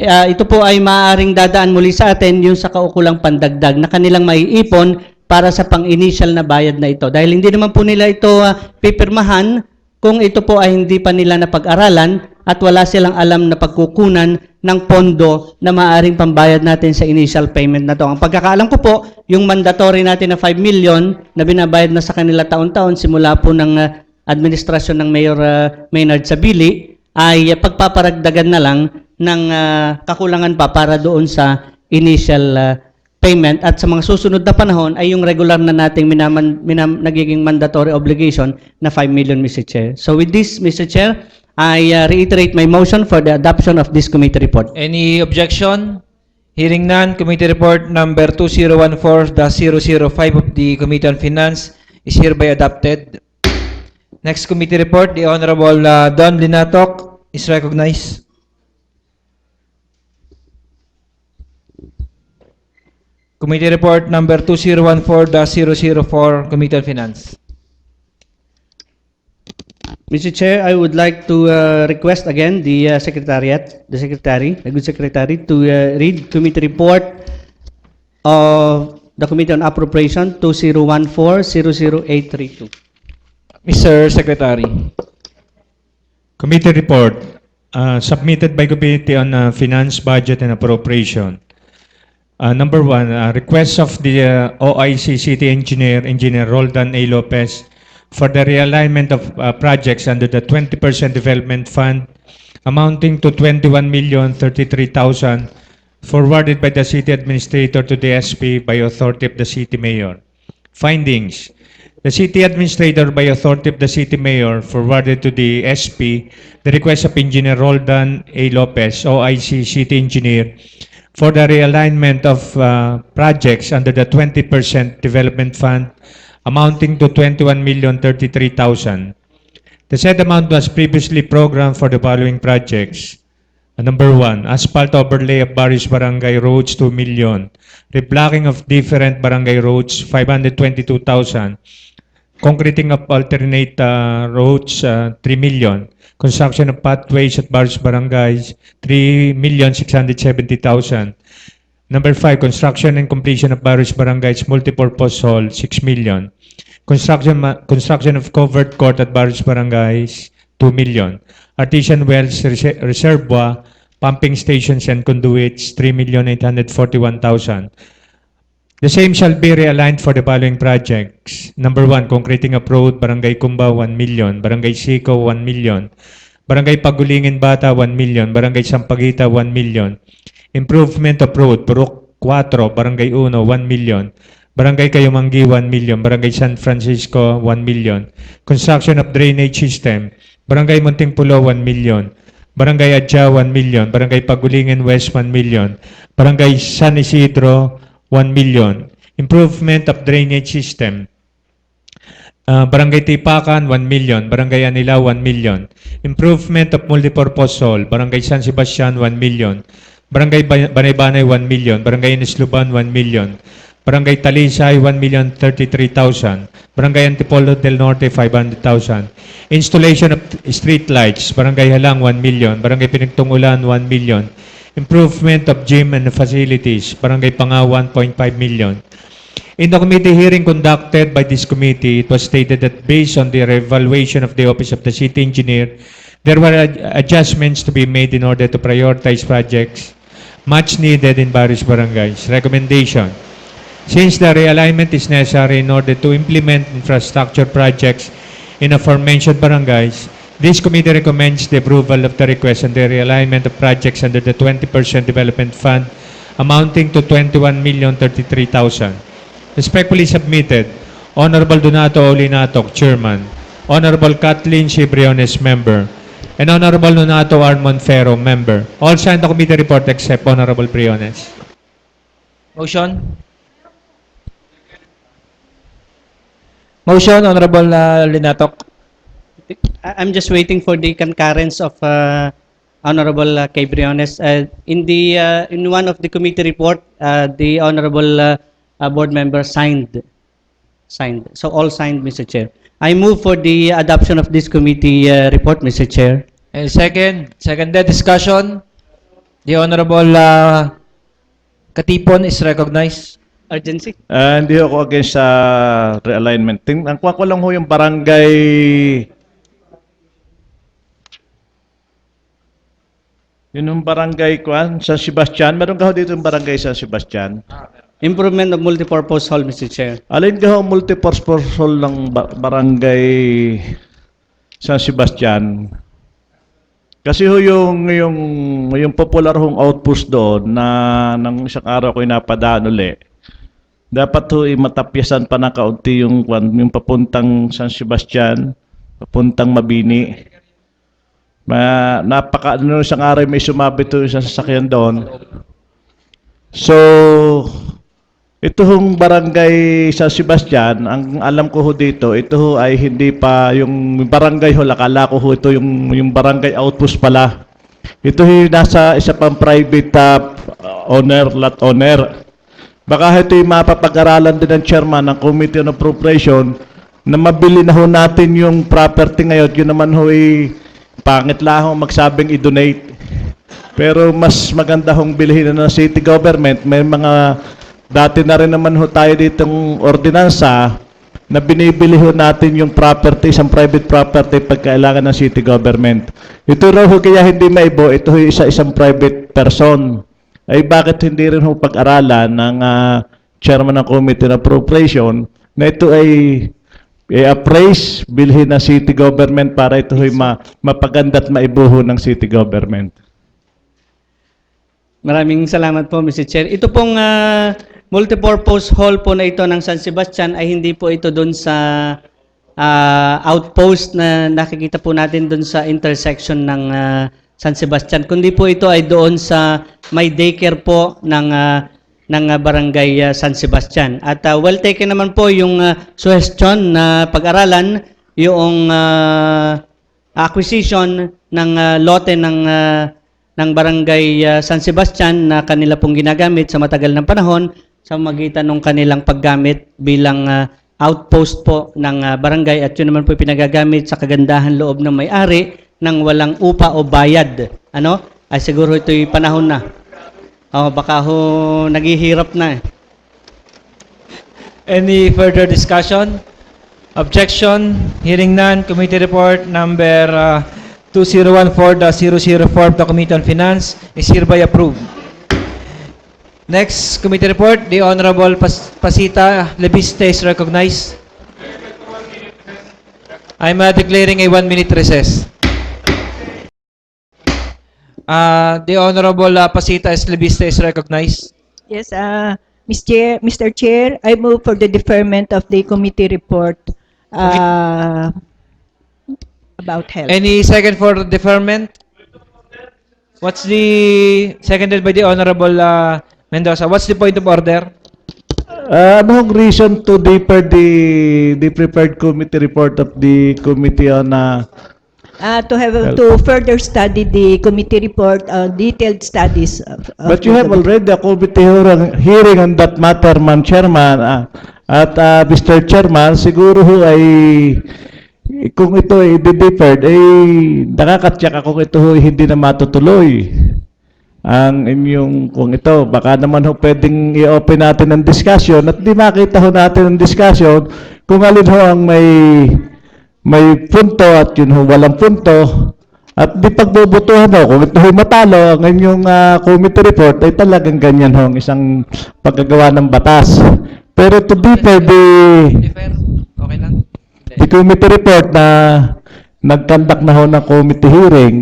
ito po ay maaaring dadaan muli sa atin yung sa kaukulang pandagdag na kanilang maiipon para sa pang-initial na bayad na ito. Dahil hindi naman po nila ito pipirmahan kung ito po ay hindi pa nila napag-aralan at wala silang alam na pagkukunan ng pondo na maaaring pambayad natin sa initial payment na to. Ang pagkakaalam ko po, yung mandatory natin na 5 million na binabayad na sa kanila taon-taon simula po ng administrasyon ng Mayor Maynard Sabili ay pagpaparagdagan na lang ng kakulangan pa para doon sa initial payment at sa mga susunod na panahon ay yung regular na nating nagiging mandatory obligation na 5 million, Mr. Chair. So with this, Mr. Chair, I reiterate my motion for the adoption of this committee report. Any objection? Hearing none, committee report number 2014-005 of the Committee on Finance is hereby adopted. Next committee report, the Honorable Don Linatok is recognized. Committee report number 2014-004, Committee on Finance. Mr. Chair, I would like to request again the the good secretary, to read committee report of the Committee on Appropriation 2014-00832. Mr. Secretary. Committee report submitted by Committee on Finance, Budget and Appropriation. Number 1, request of the OIC City Engineer, Engineer Roldan A. Lopez, for the realignment of projects under the 20% Development Fund amounting to 21,033,000 forwarded by the City Administrator to the SP by authority of the City Mayor. Findings. The City Administrator by authority of the City Mayor forwarded to the SP the request of Engineer Roldan A. Lopez, OIC City Engineer, for the realignment of projects under the 20% Development Fund amounting to 21,033,000. The said amount was previously programmed for the following projects. Number 1, asphalt overlay of various barangay roads 2 million, reblocking of different barangay roads 522,000, concreting of alternate roads 3 million, construction of pathways at various barangays 3,670,000. Number 5, construction and completion of various barangays multipurpose hall 6 million. Construction of covered court at various barangays 2 million. Artesian wells, reservoir, pumping stations and conduits 3,841,000. The same shall be realigned for the following projects. Number 1, concreting of road, Barangay Kumba 1 million, Barangay Siko 1 million, Barangay Pagulingin Bata 1 million, Barangay Sampaguita 1 million, improvement of road, Purok 4, Barangay Uno 1 million, Barangay Kayumanggi, 1 million. Barangay San Francisco, 1 million. Construction of drainage system. Barangay Muntingpulo, 1 million. Barangay Adja, 1 million. Barangay Pagulingen West, 1 million. Barangay San Isidro, 1 million. Improvement of drainage system. Barangay Tipacan, 1 million. Barangay Anila, 1 million. Improvement of multipurpose hall. Barangay San Sebastian, 1 million. Barangay Banay-Banay, 1 million. Barangay Nisluban, 1 million. Barangay Talisay, 1,033,000. Barangay Antipolo del Norte, 500,000. Installation of street lights. Barangay Halang, 1 million. Barangay Pinagtungulan, 1 million. Improvement of gym and facilities. Barangay Panga, 1.5 million. In the committee hearing conducted by this committee, it was stated that based on the evaluation of the Office of the City Engineer, there were adjustments to be made in order to prioritize projects much needed in various barangays. Recommendation: since the realignment is necessary in order to implement infrastructure projects in aforementioned barangays, this committee recommends the approval of the request and the realignment of projects under the 20% Development Fund amounting to 21,033,000. Respectfully submitted, Honorable Donato Olinatok, Chairman, Honorable Kathleen Cibriones, Member, and Honorable Donato R. Monfero, Member. All signed the committee report except Honorable Briones. Motion. Motion, Honorable Linatok. I'm just waiting for the concurrence of Honorable Kay Briones. In one of the committee report, the Honorable board member signed. So all signed, Mr. Chair. I move for the adoption of this committee report, Mr. Chair. And seconded discussion. The Honorable Katipon is recognized. Urgency. Hindi ako against sa realignment. Ang kuha ko lang ho yung barangay... Yun yung barangay San Sebastian. Meron ka ho dito yung barangay San Sebastian? Improvement of multipurpose hall, Mr. Chair. Alin ka ho multipurpose hall ng barangay San Sebastian? Kasi ho yung popular hong outpost doon na nang isang araw ko napadaan uli. Dapat ho matapyasan pa na kaunti yung papuntang San Sebastian, papuntang Mabini. Isang araw may sumabit ho isang sasakyan doon. So, ito hong barangay San Sebastian, ang alam ko ho dito, ito ho ay hindi pa yung barangay ho, akala ko ho ito yung barangay outpost pala. Ito ho nasa isa pang private lot owner. Baka ito yung mapapag-aralan din ng chairman ng Committee on Appropriation na mabili na ho natin yung property ngayon. Yun naman ho ay pangit lang ho magsabing i-donate. Pero mas maganda hong bilhin na ng city government. May mga dati na rin naman ho tayo ditong ordinansa na binibili ho natin yung property, isang private property pagkailangan ng city government. Ito raw ho kaya hindi maibo, ito ho isang private person. Ay bakit hindi rin ho pag-aralan ng chairman ng Committee on Appropriation na ito ay appraise, bilhin ng city government para ito ay mapaganda at maibuho ng city government. Maraming salamat po, Mr. Chair. Ito pong multipurpose hall po na ito ng San Sebastian ay hindi po ito doon sa outpost na nakikita po natin doon sa intersection ng San Sebastian, kundi po ito ay doon sa may daycare po ng barangay San Sebastian. At well taken naman po yung suggestion na pag-aralan yung acquisition ng lote ng barangay San Sebastian na kanila pong ginagamit sa matagal ng panahon sa magitan ng kanilang paggamit bilang outpost po ng barangay, at yun naman po pinagagamit sa kagandahan loob ng may-ari nang walang upa o bayad. Ay siguro ito'y panahon na. Baka ho naghihirap na. Any further discussion? Objection? Hearing none. Committee report number 2014-004 of the Committee on Finance is hereby approved. Next committee report, the Honorable Pasita Lebiste is recognized. I'm declaring a 1-minute recess. The Honorable Pasita Lebiste is recognized. Yes, Mr. Chair, I move for the deferment of the committee report about health. Any second for deferment? What's the, seconded by the Honorable Mendoza. What's the point of order? Anong reason to defer the prepared committee report of the committee on To further study the committee report, detailed studies of but you have already a committee hearing on that matter, Ma'am Chairman. At Mr. Chairman, siguro ho ay kung ito ay deferred, ay nakakatyak ako kung ito ho ay hindi na matutuloy. Ang inyong kung ito, baka naman ho pwedeng i-open natin ng discussion at di makita ho natin ng discussion kung alin ho ang may punto at yun ho walang punto at di pagbubutuhan ho kung ito ho matalo ang inyong committee report ay talagang ganyan ho ang isang paggagawa ng batas. Pero to defer Defer? Okay lang? the committee report na nag-conduct na ho ng committee hearing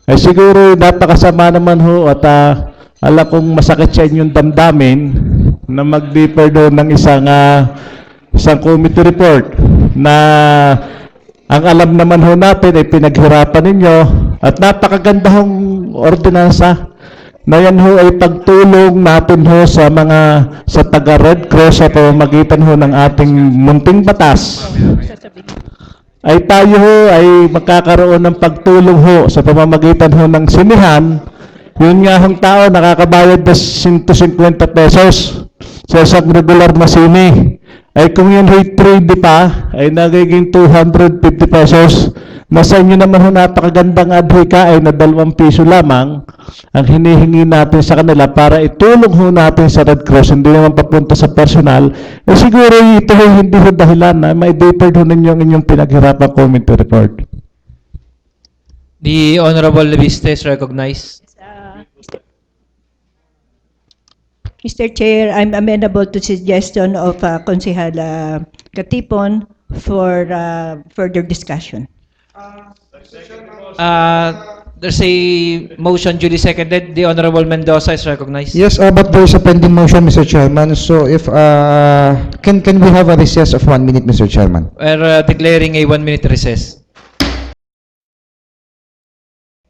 ay siguro napakasama naman ho at alam kong masakit sa inyong damdamin na mag-defer doon ng isang committee report na ang alam naman ho natin ay pinaghirapan ninyo at napakaganda hong ordinansa na yan ho ay pagtulong natin ho sa taga Red Cross sa pamamagitan ho ng ating munting batas ay tayo ho ay magkakaroon ng pagtulong ho sa pamamagitan ho ng sinihan. Yun nga hong tao nakakabayad na 150 pesos sa isang regular na sini. Ay kung yun ho'y 3D pa, ay nagiging 250 pesos. Nasa inyo naman ho napakagandang adhika ay na 2 piso lamang ang hinihingi natin sa kanila para itulong ho natin sa Red Cross, hindi naman papunta sa personal. Eh siguro ito ho hindi ho dahilan na ma-defer ho ninyo ang inyong pinaghirapan committee report. The Honorable Leviste is recognized. Mr. Chair, I'm amenable to suggestion of Konsehal Katipon for further discussion. There's a motion duly seconded. The Honorable Mendoza is recognized. Yes, but there is a pending motion, Mr. Chairman. So if can we have a recess of 1 minute, Mr. Chairman? We're declaring a 1-minute recess.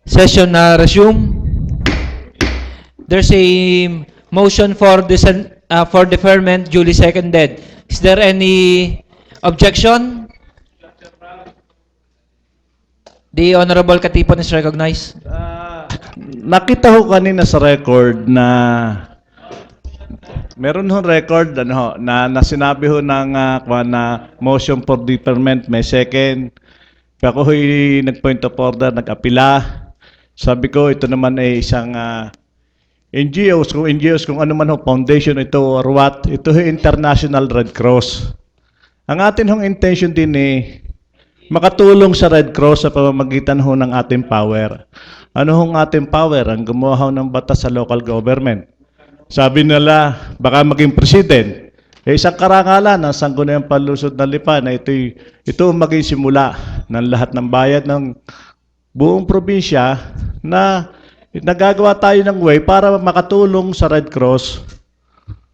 Session resume. There's a motion for deferment duly seconded. Is there any objection? The Honorable Katipon is recognized. Nakita ho kanina sa record na meron ho record na sinabi ho ng na motion for deferment may second. Pero ako ho'y nag-point of order, nag-apila. Sabi ko ito naman ay isang NGOs kung ano man ho foundation ito or what, ito ho International Red Cross. Ang atin hong intention din makatulong sa Red Cross sa pamamagitan ho ng ating power. Ano hong ating power? Ang gumawa ho ng batas sa local government. Sabi nila, baka maging president. Isang karangalan ng Sangguniang Panlunsod ng Lipa na ito maging simula ng lahat ng bayad ng buong probinsya na nagagawa tayo ng way para makatulong sa Red Cross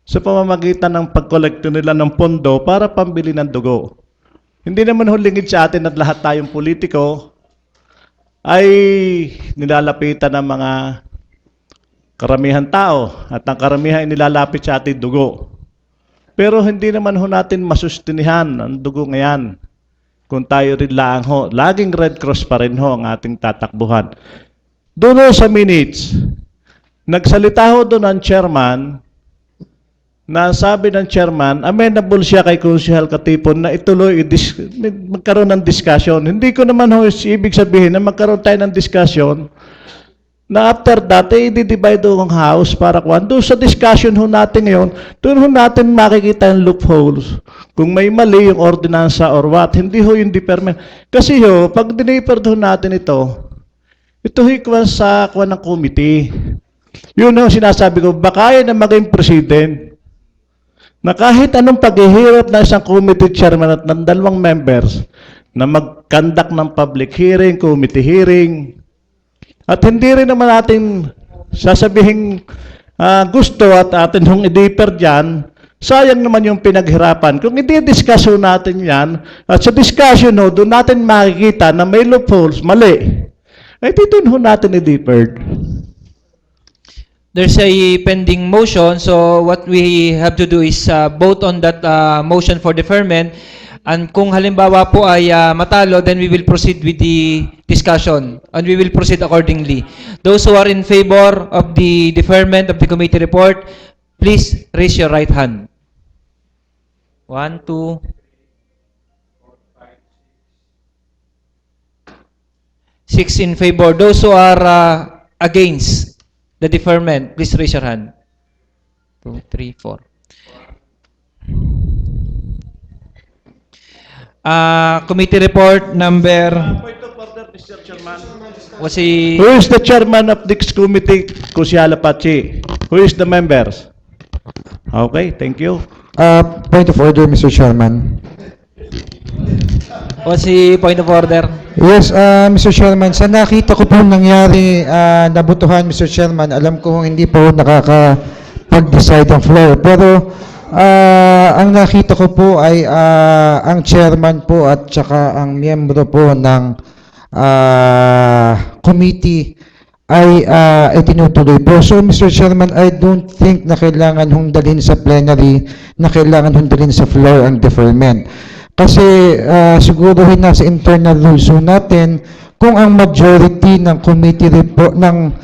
sa pamamagitan ng pagkolekto nila ng pondo para pambili ng dugo. Hindi naman hulingid sa atin at lahat tayong politiko ay nilalapitan ng mga karamihan tao at ang karamihan ay nilalapit sa ating dugo. Pero hindi naman ho natin masustinihan ang dugo ngayon kung tayo rin lang ho. Laging Red Cross pa rin ho ang ating tatakbuhan. Doon ho sa minutes, nagsalita ho doon ang chairman na sabi ng chairman, amenable siya kay Konsehal Katipon na ituloy, magkaroon ng discussion. Hindi ko naman ho ibig sabihin na magkaroon tayo ng discussion na after that, i-divide ho ang house para kuhan. Doon sa discussion ho natin ngayon, doon ho natin makikita yung loopholes. Kung may mali yung ordinansa or what, hindi ho yung deferment. Kasi ho, pag dinifer ho natin ito hikuan sa kuhan ng committee. Yun ho sinasabi ko, baka yan na maging president na kahit anong paghihirap na isang committee chairman at ng 2 members na mag-conduct ng public hearing, committee hearing, at hindi rin naman natin sasabihin gusto at atin hong i-deeper dyan, sayang naman yung pinaghirapan. Kung i-discuss ho natin yan, at sa discussion ho, doon natin makikita na may loopholes, mali. Ay, dito ho natin i-deeper. There's a pending motion, so what we have to do is vote on that motion for deferment. And kung halimbawa po ay matalo, then we will proceed with the discussion and we will proceed accordingly. Those who are in favor of the deferment of the committee report, please raise your right hand. 1, 2, 6 in favor. Those who are against the deferment, please raise your hand. 2, 3, 4. Committee report number... Point of order, Mr. Chairman. Was he... Who is the chairman of this committee, Kusiala Pachi? Who is the members? Okay, thank you. Point of order, Mr. Chairman. Was he point of order? Yes, Mr. Chairman, sa nakita ko po nangyari nabutuhan, Mr. Chairman, alam ko hindi po nakakapag-decide ang floor. Pero ang nakita ko po ay ang chairman po at saka ang miyembro po ng committee ay tinutuloy po. So, Mr. Chairman, I don't think na kailangan hong dalhin sa plenary, na kailangan hong dalhin sa floor ang deferment. Kasi siguro nasa internal rules natin kung ang majority ng committee report ng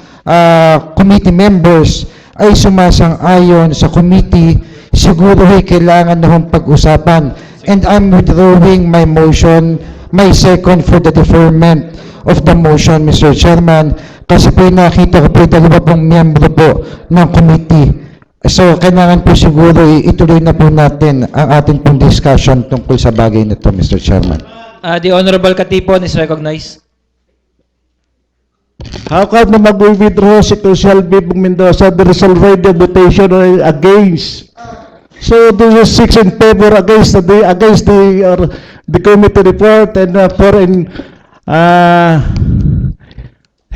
committee members ay sumasang-ayon sa committee, siguro kailangan na hong pag-usapan. And I'm withdrawing my motion, my second for the deferment of the motion, Mr. Chairman, kasi po nakita ko po dalawa pong miyembro po ng committee. So, kailangan po siguro ituloy na po natin ang ating pong discussion tungkol sa bagay na ito, Mr. Chairman. The Honorable Katipon is recognized. How come na mag-withdraw si Crucial B. Mendoza? There is already a votation against. So, there is 6 in favor against the committee report and 4 in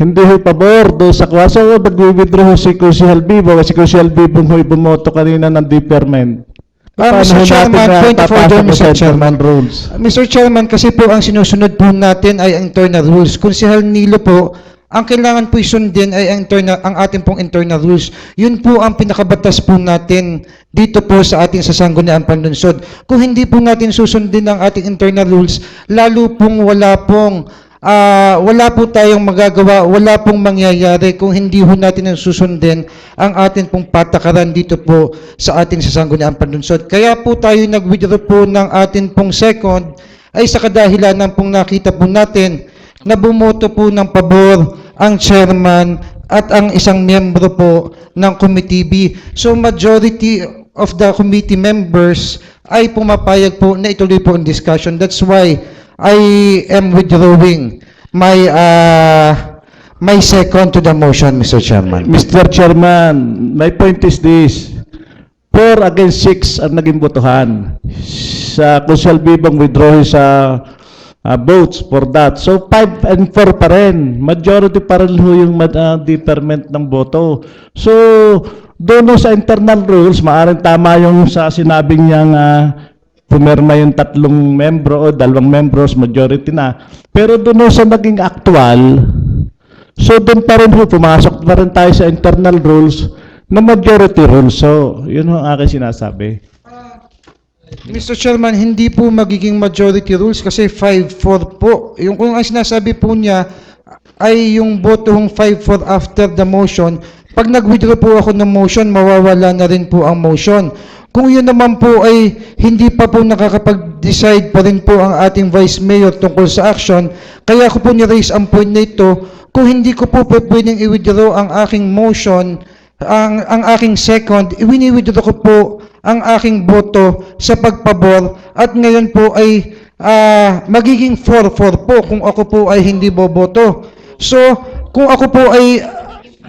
hindi ho pabor do sa kwasa o nag-withdraw si Crucial B. Baga si Crucial B bumoto kanina ng deferment. Mr. Chairman, point of order, Mr. Chairman. Rules. Mr. Chairman, kasi po ang sinusunod po natin ay ang internal rules. Kung si Nilo po, ang kailangan po isundin ay ang ating pong internal rules. Yun po ang pinakabatas po natin dito po sa ating sasangguniang panlunsod. Kung hindi po natin susundin ang ating internal rules, lalo pong wala po tayong magagawa, wala pong mangyayari kung hindi ho natin susundin ang ating pong patakaran dito po sa ating sasangguniang panlunsod. Kaya po tayo nag-withdraw po ng ating pong second ay sa kadahilanan pong nakita po natin na bumoto po ng pabor ang chairman at ang isang miyembro po ng Committee B. So majority of the committee members ay pumapayag po na ituloy po ang discussion. That's why I am withdrawing my second to the motion, Mr. Chairman. Mr. Chairman, my point is this. 4 against 6 ang naging botohan. Sa Crucial B bang withdraw sa votes for that. So 5 and 4 pa rin. Majority pa rin ho yung deferment ng boto. So doon sa internal rules, maaaring tama yung sa sinabing niyang pumirma yung 3 membro o 2 membros, majority na. Pero doon sa naging actual, so doon pa rin ho, pumasok pa rin tayo sa internal rules na majority rules. So, yun ang aking sinasabi. Mr. Chairman, hindi po magiging majority rules kasi 5-4 po. Yung kung ang sinasabi po niya ay yung botong 5-4 after the motion, pag nag-withdraw po ako ng motion, mawawala na rin po ang motion. Kung yun naman po ay hindi pa po nakakapag-decide pa rin po ang ating Vice Mayor tungkol sa action, kaya ko po ni-raise ang point na ito, kung hindi ko po pwedeng i-withdraw ang aking motion, ang aking second, i-withdraw ko po ang aking boto sa pagpabor at ngayon po ay magiging 4-4 po kung ako po ay hindi boboto. So, kung ako po ay,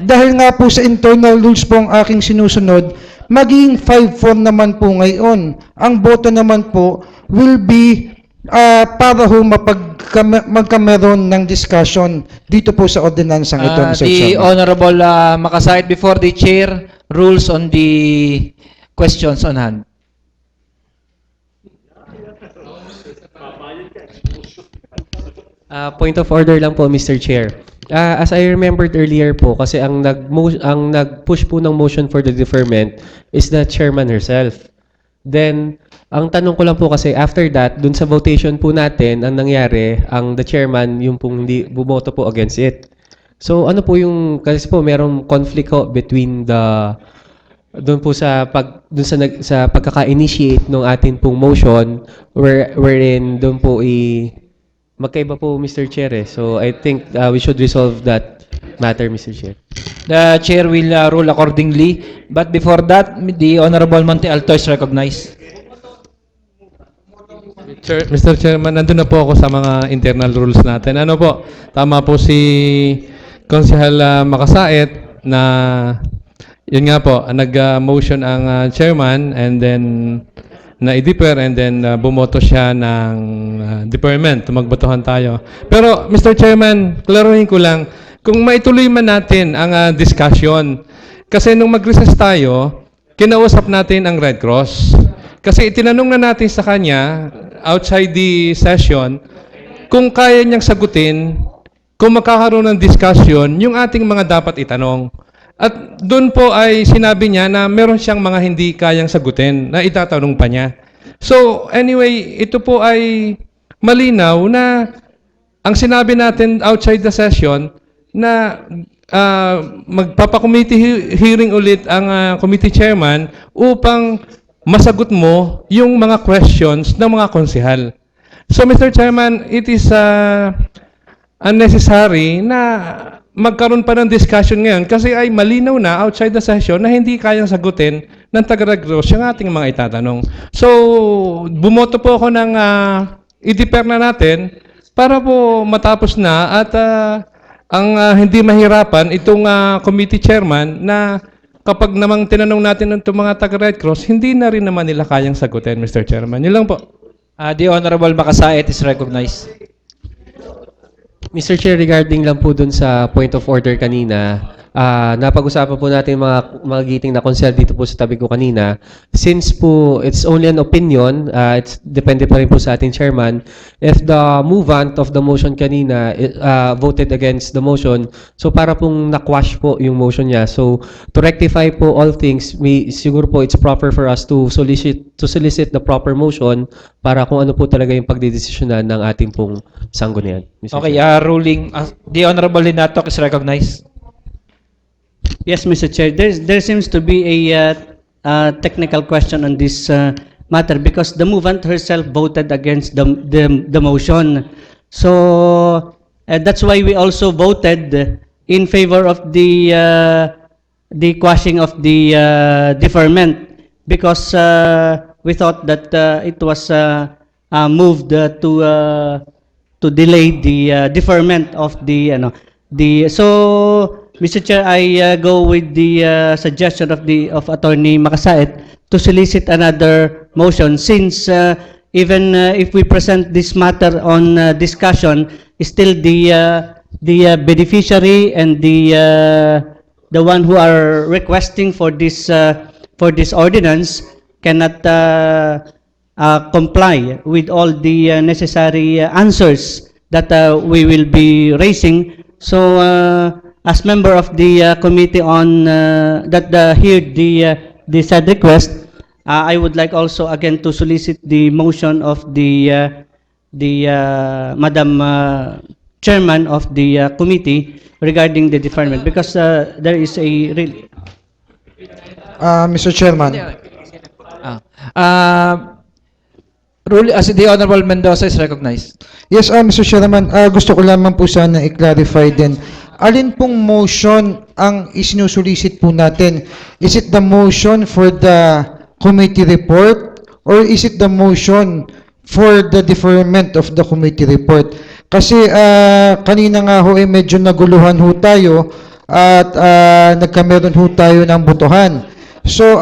dahil nga po sa internal rules po ang aking sinusunod, magiging 5-4 naman po ngayon. Ang boto naman po will be para ho magkameron ng discussion dito po sa ordinansang ito, Mr. The Chairman. Honorable Makasait before the Chair rules on the questions on hand. Point of order lang po, Mr. Chair. As I remembered earlier po, kasi ang nag-push po ng motion for the deferment is the chairman herself. Then, ang tanong ko lang po kasi after that, dun sa votation po natin, ang nangyari, the chairman, yung pong hindi bumoto po against it. So, ano po yung, kasi po merong conflict ho between doon po sa pagkaka-initiate ng atin pong motion wherein doon po magkaiba po, Mr. Chair. So I think we should resolve that matter, Mr. Chair. The chair will rule accordingly. But before that, the Honorable Monte Alto is recognized. Mr. Chairman, nandun na po ako sa mga internal rules natin. Ano po, tama po si Konsehal Makasait na yun nga po, nag-motion ang chairman and then na-i-defer and then bumoto siya ng deferment. Magbotohan tayo. Pero Mr. Chairman, klaruhin ko lang, kung maituloy man natin ang discussion, kasi nung mag-recess tayo, kinausap natin ang Red Cross. Kasi itinanong na natin sa kanya, outside the session, kung kaya niyang sagutin, kung magkakaroon ng discussion, yung ating mga dapat itanong. At doon po ay sinabi niya na meron siyang mga hindi kayang sagutin na itatanong pa niya. So anyway, ito po ay malinaw na ang sinabi natin outside the session na magpapa-committee hearing ulit ang committee chairman upang masagot mo yung mga questions ng mga konsehal. So Mr. Chairman, it is unnecessary na magkaroon pa ng discussion ngayon kasi ay malinaw na outside the session na hindi kayang sagutin ng taga-Red Cross yung ating mga itatanong. So, bumoto po ako ng i-defer na natin para po matapos na at ang hindi mahirapan itong committee chairman na kapag namang tinanong natin itong mga taga-Red Cross, hindi na rin naman nila kayang sagutin, Mr. Chairman. Yun lang po. The Honorable Makasait is recognized. Mr. Chair, regarding lang po dun sa point of order kanina, napag-usapan po natin mga giting na consel dito po sa tabi ko kanina. Since po it's only an opinion, it's depende pa rin po sa ating chairman. If the movant of the motion kanina voted against the motion, so para pong na-quash po yung motion niya. So to rectify po all things, siguro po it's proper for us to solicit the proper motion para kung ano po talaga yung pagdedesisyonan ng ating pong sanggunian. Mr. Okay, Chair. ruling. The Honorable Linatok is recognized. Yes, Mr. Chair. There seems to be a technical question on this matter because the movant herself voted against the motion. So that's why we also voted in favor of the quashing of the deferment because we thought that it was moved to delay the deferment of so Mr. Chair, I go with the suggestion of Attorney Makasait to solicit another motion since even if we present this matter on discussion, still the beneficiary and the one who are requesting for this ordinance cannot comply with all the necessary answers that we will be raising. So as member of the committee on that heard the said request, I would like also again to solicit the motion of the Madam Chairman of the committee regarding the deferment because there is a really Mr. Chairman. As the Honorable Mendoza is recognized. Yes, Mr. Chairman, gusto ko lamang po sana i-clarify din. Alin pong motion ang isinusulisit po natin? Is it the motion for the committee report or is it the motion for the deferment of the committee report? Kasi kanina nga ho medyo naguluhan ho tayo at nagkameron ho tayo ng botohan. So,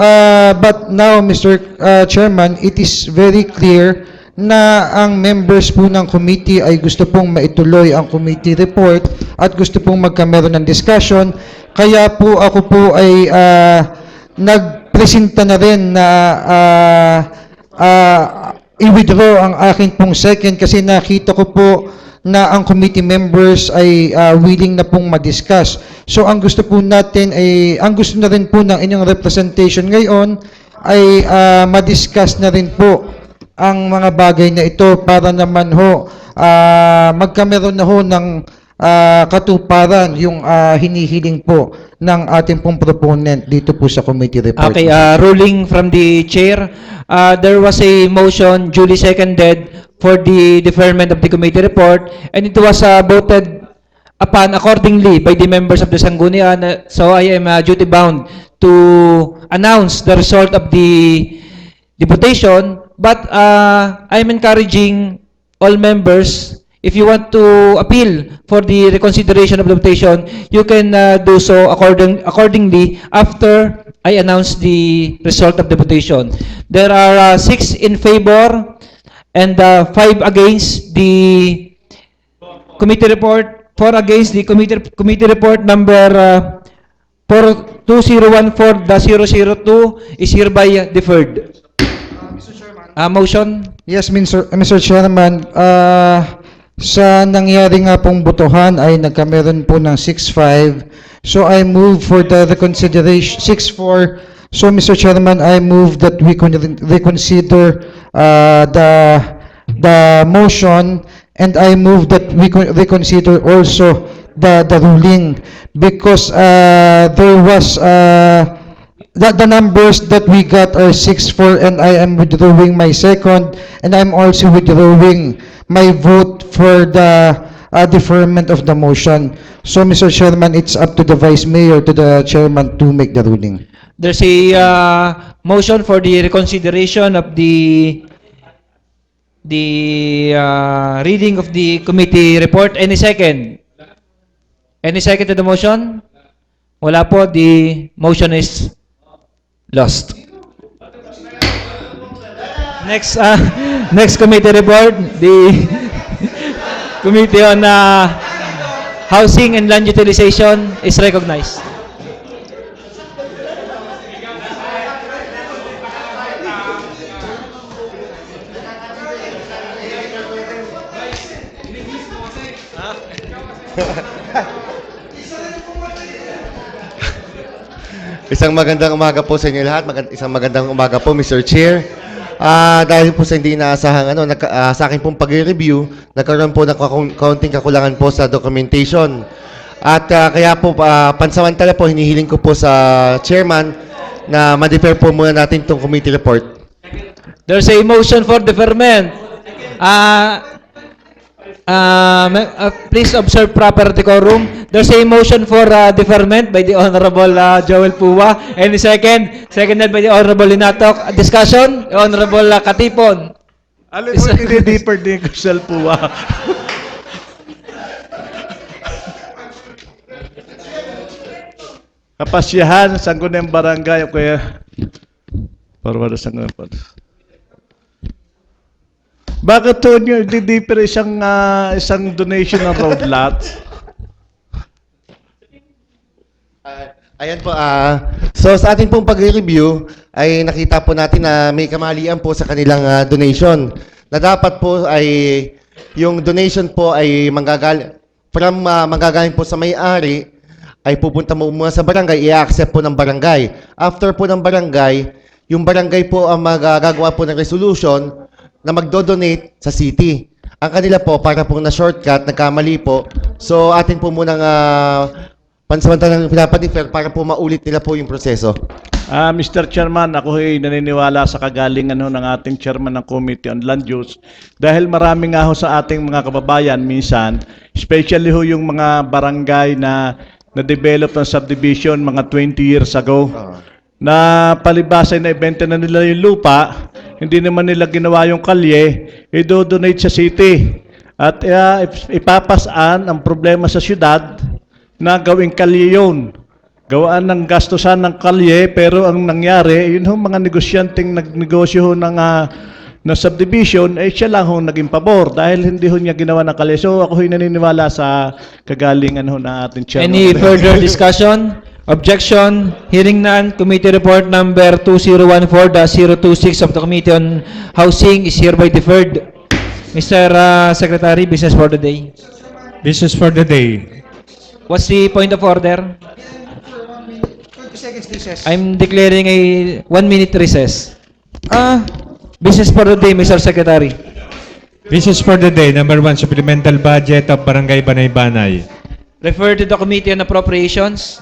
but now, Mr. Chairman, it is very clear na ang members po ng committee ay gusto pong maituloy ang committee report at gusto pong magkameron ng discussion. Kaya po ako po ay nagpresenta na rin na i-withdraw ang akin pong second kasi nakita ko po na ang committee members ay willing na pong madiscuss. So ang gusto po natin ay, ang gusto na rin po ng inyong representation ngayon ay madiscuss na rin po ang mga bagay na ito para naman ho magkameron na ho ng katuparan yung hinihiling po ng ating pong proponent dito po sa committee report. Okay, ruling from the chair. There was a motion duly seconded for the deferment of the committee report, and it was voted upon accordingly by the members of the Sanggunian. So I am duty bound to announce the result of the votation, but I am encouraging all members, if you want to appeal for the reconsideration of the votation, you can do so accordingly after I announce the result of the votation. There are 6 in favor and 5 against the committee report, 4 against the committee report number 2014002 is hereby deferred. Motion? Yes, Mr. Chairman, sa nangyari nga pong botohan ay nagkameron po ng 6-5. So I move for the reconsideration, 6-4. So Mr. Chairman, I move that we reconsider the motion, and I move that we reconsider also the ruling because there was the numbers that we got are 6-4, and I am withdrawing my second, and I'm also withdrawing my vote for the deferment of the motion. So, Mr. Chairman, it's up to the Vice Mayor, to the Chairman to make the ruling. There's a motion for the reconsideration of the reading of the committee report. Any second? Any second to the motion? Wala po. The motion is lost. Next committee report, the Committee on Housing and Land Utilization is recognized. Isang magandang umaga po sa inyo lahat. Isang magandang umaga po, Mr. Chair. Dahil po sa hindi inaasahang sa akin pong pag-review, nagkaroon po ng kaunting kakulangan po sa documentation. At kaya po, pansamantala po, hinihiling ko po sa chairman na ma-defer po muna natin itong committee report. There's a motion for deferment. Please observe proper decorum. There's a motion for deferment by the Honorable Joel Puwa. Any second? Seconded by the Honorable Linatok. Discussion? Honorable Katipon. Alam mo, hindi-deeper din ko sa Puwa. Kapasyahan, Sangguniang Barangay, o kaya Parwada Sangguniang Barangay. Bakit to nyo di-deeper isang donation ng road lot? Ayan po, so sa ating pong pag-review ay nakita po natin na may kamalian po sa kanilang donation. Na dapat po ay yung donation po ay manggagaling po sa may-ari ay pupunta mo muna sa barangay, i-accept po ng barangay. After po ng barangay, yung barangay po ang magagawa po ng resolution na magdo-donate sa city. Ang kanila po, para pong na-shortcut, nagkamali po. So, atin po munang pansamantalang pinapadefer para po maulit nila po yung proseso. Mr. Chairman, ako ay naniniwala sa kagalingan ng ating chairman ng Committee on Land Use dahil marami nga ho sa ating mga kababayan minsan, especially ho yung mga barangay na na-develop ng subdivision mga 20 years ago. Na palibasa na ibenta na nila yung lupa, hindi naman nila ginawa yung kalye, i-donate sa city. At ipapasaan ang problema sa syudad na gawing kalye yun. Gawaan ng gastusan ng kalye, pero ang nangyari, yun ho mga negosyanteng nagnegosyo ho ng subdivision, siya lang ho naging pabor dahil hindi ho niya ginawa ng kalye. So ako ho naniniwala sa kagalingan ho ng ating chairman. Any further discussion? Objection? Hearing none, committee report number 2014-026 of the Committee on Housing is hereby deferred. Mr. Secretary, business for the day. Business for the day. What's the point of order? I'm declaring a 1-minute recess. Business for the day, Mr. Secretary. Business for the day. Number 1, supplemental budget of Barangay Banay-Banay. Refer to the Committee on Appropriations.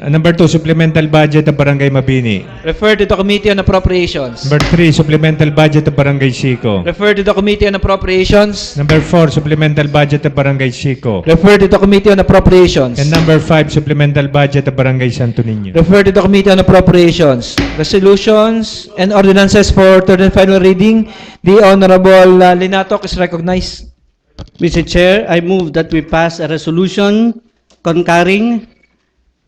Number 2, supplemental budget of Barangay Mabini. Refer to the Committee on Appropriations. Number 3, supplemental budget of Barangay Sico. Refer to the Committee on Appropriations. Number 4, supplemental budget of Barangay Sico. Refer to the Committee on Appropriations. And number 5, supplemental budget of Barangay Santo Niño. Refer to the Committee on Appropriations. Resolutions and ordinances for third and final reading. The Honorable Linatok is recognized. Mr. Chair, I move that we pass a resolution concurring,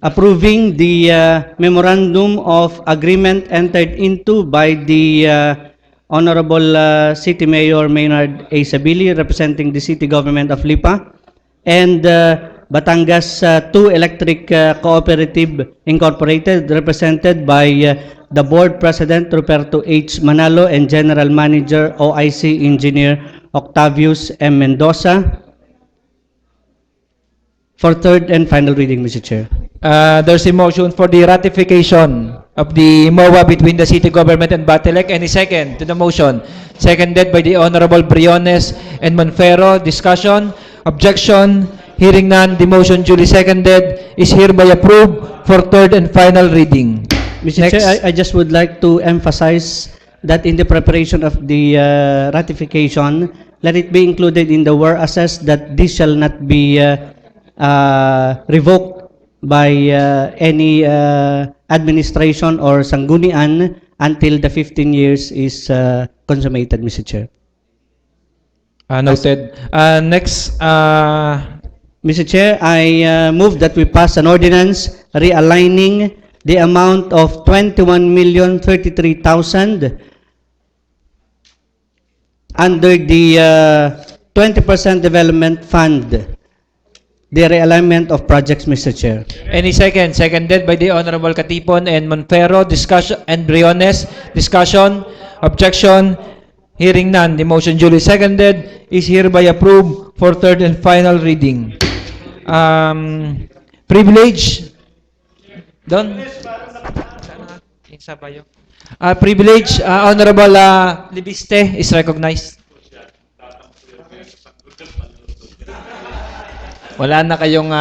approving the memorandum of agreement entered into by the Honorable City Mayor Maynard A. Sabili, representing the city government of Lipa, and Batangas 2 Electric Cooperative Incorporated, represented by the Board President Roberto H. Manalo and General Manager OIC Engineer Octavius M. Mendoza, for third and final reading, Mr. Chair. There's a motion for the ratification of the MOA between the city government and Batelec. Any second to the motion? Seconded by the Honorable Briones and Monfero. Discussion? Objection? Hearing none, the motion duly seconded is hereby approved for third and final reading. Mr. Chair, I just would like to emphasize that in the preparation of the ratification, let it be included in the whereas that this shall not be revoked by any administration or sanggunian until the 15 years is consummated, Mr. Chair. Noted. Next, Mr. Chair, I move that we pass an ordinance realigning the amount of 21,033,000 under the 20% development fund, the realignment of projects, Mr. Chair. any second? Seconded by the Honorable Katipon and Monfero. Discussion and Briones. Discussion? Objection? Hearing none, the motion duly seconded is hereby approved for third and final reading. Privilege? Don? Privilege, Honorable Libiste is recognized. Wala na kayong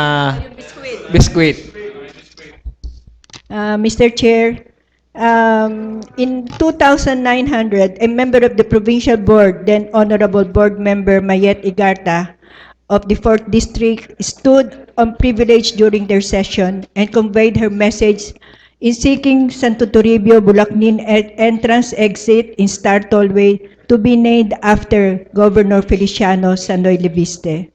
biskwit. Mr. Chair, in 2900, a member of the Provincial Board, then Honorable Board Member Mayet Igarta of the 4th District, stood on privilege during their session and conveyed her message in seeking Santo Toribio Bulacnin entrance exit in Star Tollway to be named after Governor Feliciano Sanoy Leviste.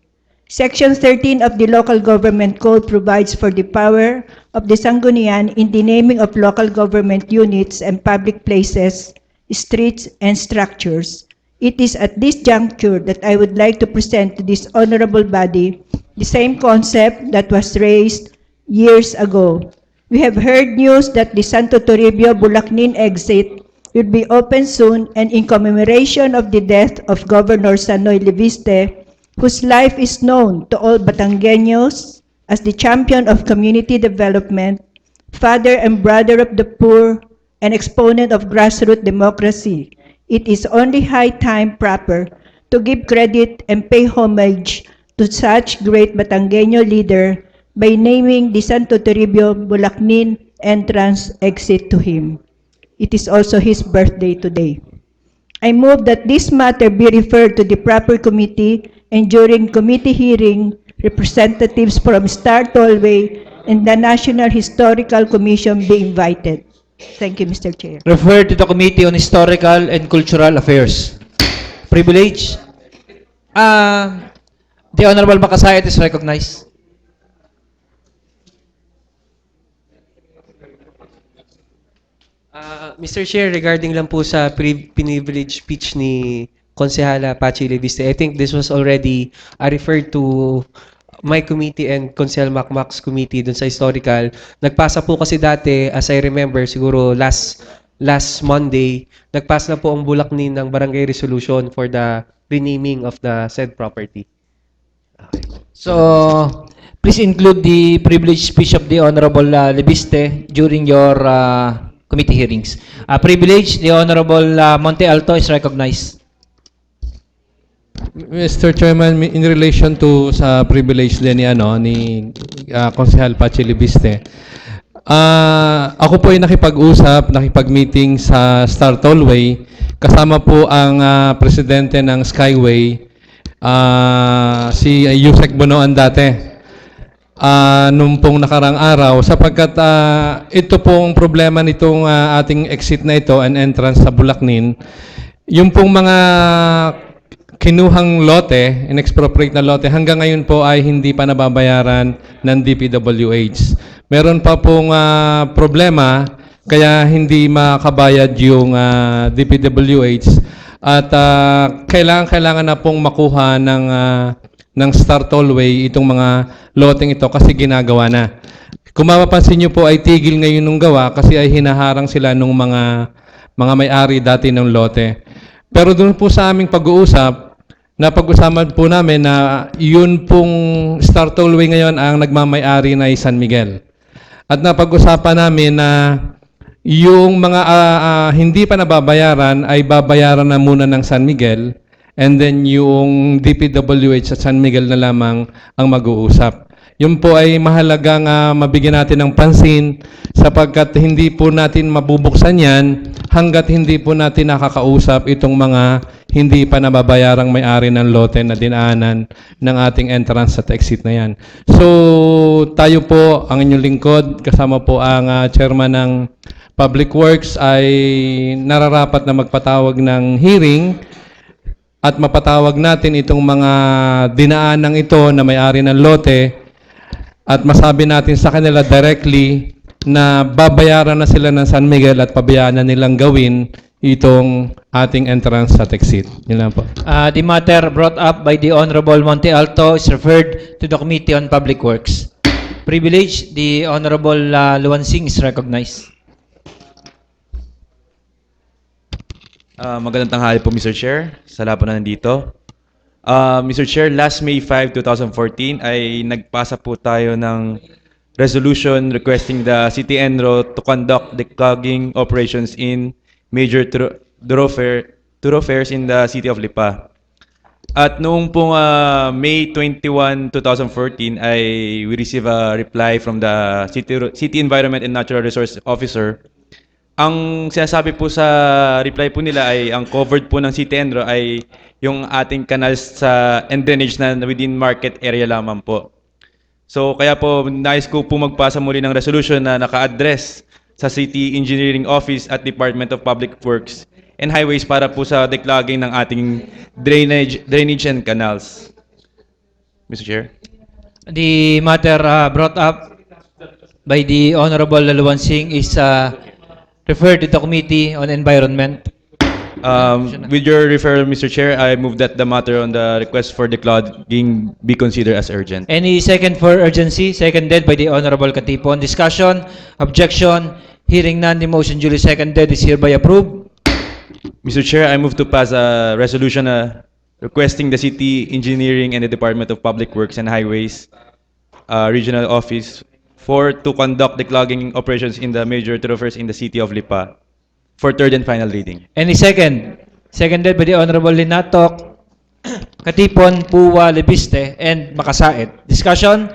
Section 13 of the Local Government Code provides for the power of the Sanggunian in the naming of local government units and public places, streets, and structures. It is at this juncture that I would like to present to this honorable body the same concept that was raised years ago. We have heard news that the Santo Toribio Bulacnin exit will be open soon, and in commemoration of the death of Governor Sanoy Leviste, whose life is known to all Batangueños as the champion of community development, father and brother of the poor, and exponent of grassroots democracy, it is only high time proper to give credit and pay homage to such great Batangueño leader by naming the Santo Toribio Bulacnin entrance exit to him. It is also his birthday today. I move that this matter be referred to the proper committee, and during committee hearing, representatives from Star Tollway and the National Historical Commission be invited. Thank you, Mr. Chair. Refer to the Committee on Historical and Cultural Affairs. Privilege. The Honorable Makasayat is recognized. Mr. Chair, regarding lang po sa privilege speech ni Konsehala Pachi Leviste, I think this was already referred to my committee and Consel Macmac's committee dun sa historical. Nagpasa po kasi dati, as I remember, siguro last Monday, nagpass na po ang bulaknin ng barangay resolution for the renaming of the said property. So, please include the privileged speech of the Honorable Lebiste during your committee hearings. Privilege, the Honorable Monte Alto is recognized. Mr. Chairman, in relation to sa privilege din ni Konsehal Pachi Libiste, ako po ay nakipag-meeting sa Star Tollway, kasama po ang presidente ng Skyway, si Yusek Bonoan dati, nung pong nakarang araw, sapagkat ito pong problema nitong ating exit na ito and entrance sa Bulacnin, yung pong mga kinuhang lote, in-expropriate na lote, hanggang ngayon po ay hindi pa nababayaran ng DPWH. Meron pa pong problema, kaya hindi makabayad yung DPWH at kailangan na pong makuha ng Star Tollway itong mga loteng ito kasi ginagawa na. Kung mapapansin nyo po ay tigil ngayon nung gawa kasi ay hinaharang sila nung mga may-ari dati ng lote. Pero doon po sa aming pag-uusap, napag-usapan po namin na yun pong Star Tollway ngayon ang nagmamay-ari na San Miguel. At napag-usapan namin na yung mga hindi pa nababayaran ay babayaran na muna ng San Miguel and then yung DPWH at San Miguel na lamang ang mag-uusap. Yun po ay mahalagang mabigyan natin ng pansin sapagkat hindi po natin mabubuksan yan hanggat hindi po natin nakakausap itong mga hindi pa nababayarang may-ari ng lote na dinaanan ng ating entrance at exit na yan. So, tayo po, ang inyong lingkod, kasama po ang chairman ng Public Works ay nararapat na magpatawag ng hearing at mapatawag natin itong mga dinaanang ito na may-ari ng lote at masabi natin sa kanila directly na babayaran na sila ng San Miguel at pabayaan na nilang gawin itong ating entrance at exit. Yun lang po. The matter brought up by the Honorable Monte Alto is referred to the Committee on Public Works. Privilege, the Honorable Luan Singh is recognized. Magandang tanghali po, Mr. Chair. Sa lahat po na nandito. Mr. Chair, last May 5, 2014 ay nagpasa po tayo ng resolution requesting the City Enro to conduct declogging operations in major thoroughfares in the city of Lipa. At noong pong May 21, 2014 ay we receive a reply from the City Environment and Natural Resource Officer. Ang sinasabi po sa reply po nila ay ang covered po ng City Enro ay yung ating canals sa and drainage na within market area lamang po. So kaya po nais ko po magpasa muli ng resolution na naka-address sa City Engineering Office at Department of Public Works and Highways para po sa declogging ng ating drainage and canals. Mr. Chair. The matter brought up by the Honorable Luan Singh is referred to the Committee on Environment. With your referral, Mr. Chair, I move that the matter on the request for declogging be considered as urgent. Any second for urgency? Seconded by the Honorable Katipon. Discussion? Objection? Hearing none, the motion duly seconded is hereby approved. Mr. Chair, I move to pass a resolution requesting the City Engineering and the Department of Public Works and Highways Regional Office to conduct declogging operations in the major thoroughfares in the city of Lipa for third and final reading. Any second? Seconded by the Honorable Linatok, Katipon, Puwa, Lebiste, and Makasait. Discussion?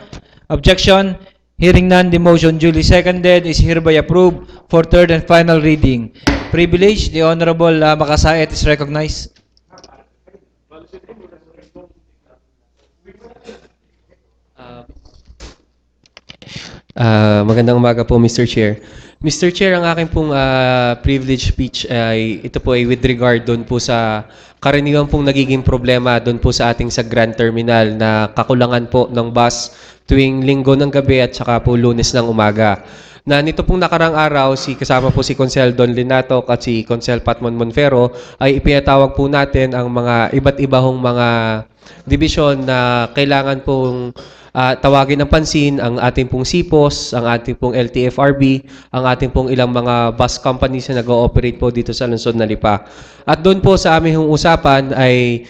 Objection? Hearing none, the motion duly seconded is hereby approved for third and final reading. Privilege, the Honorable Makasait is recognized. Magandang umaga po, Mr. Chair. Mr. Chair, ang aking pong privilege speech ay ito po ay with regard doon po sa karaniwan pong nagiging problema doon po sa ating sa Grand Terminal na kakulangan po ng bus tuwing linggo ng gabi at saka po Lunes ng umaga. Na nito pong nakarang araw, kasama po si Consel Don Linatok at si Consel Patmon Monfero ay ipinatawag po natin ang mga iba't iba hong mga division na kailangan pong tawagin ng pansin ang ating pong SIPOS, ang ating pong LTFRB, ang ating pong ilang mga bus companies na nag-ooperate po dito sa lungsod ng Lipa. At doon po sa aming usapan ay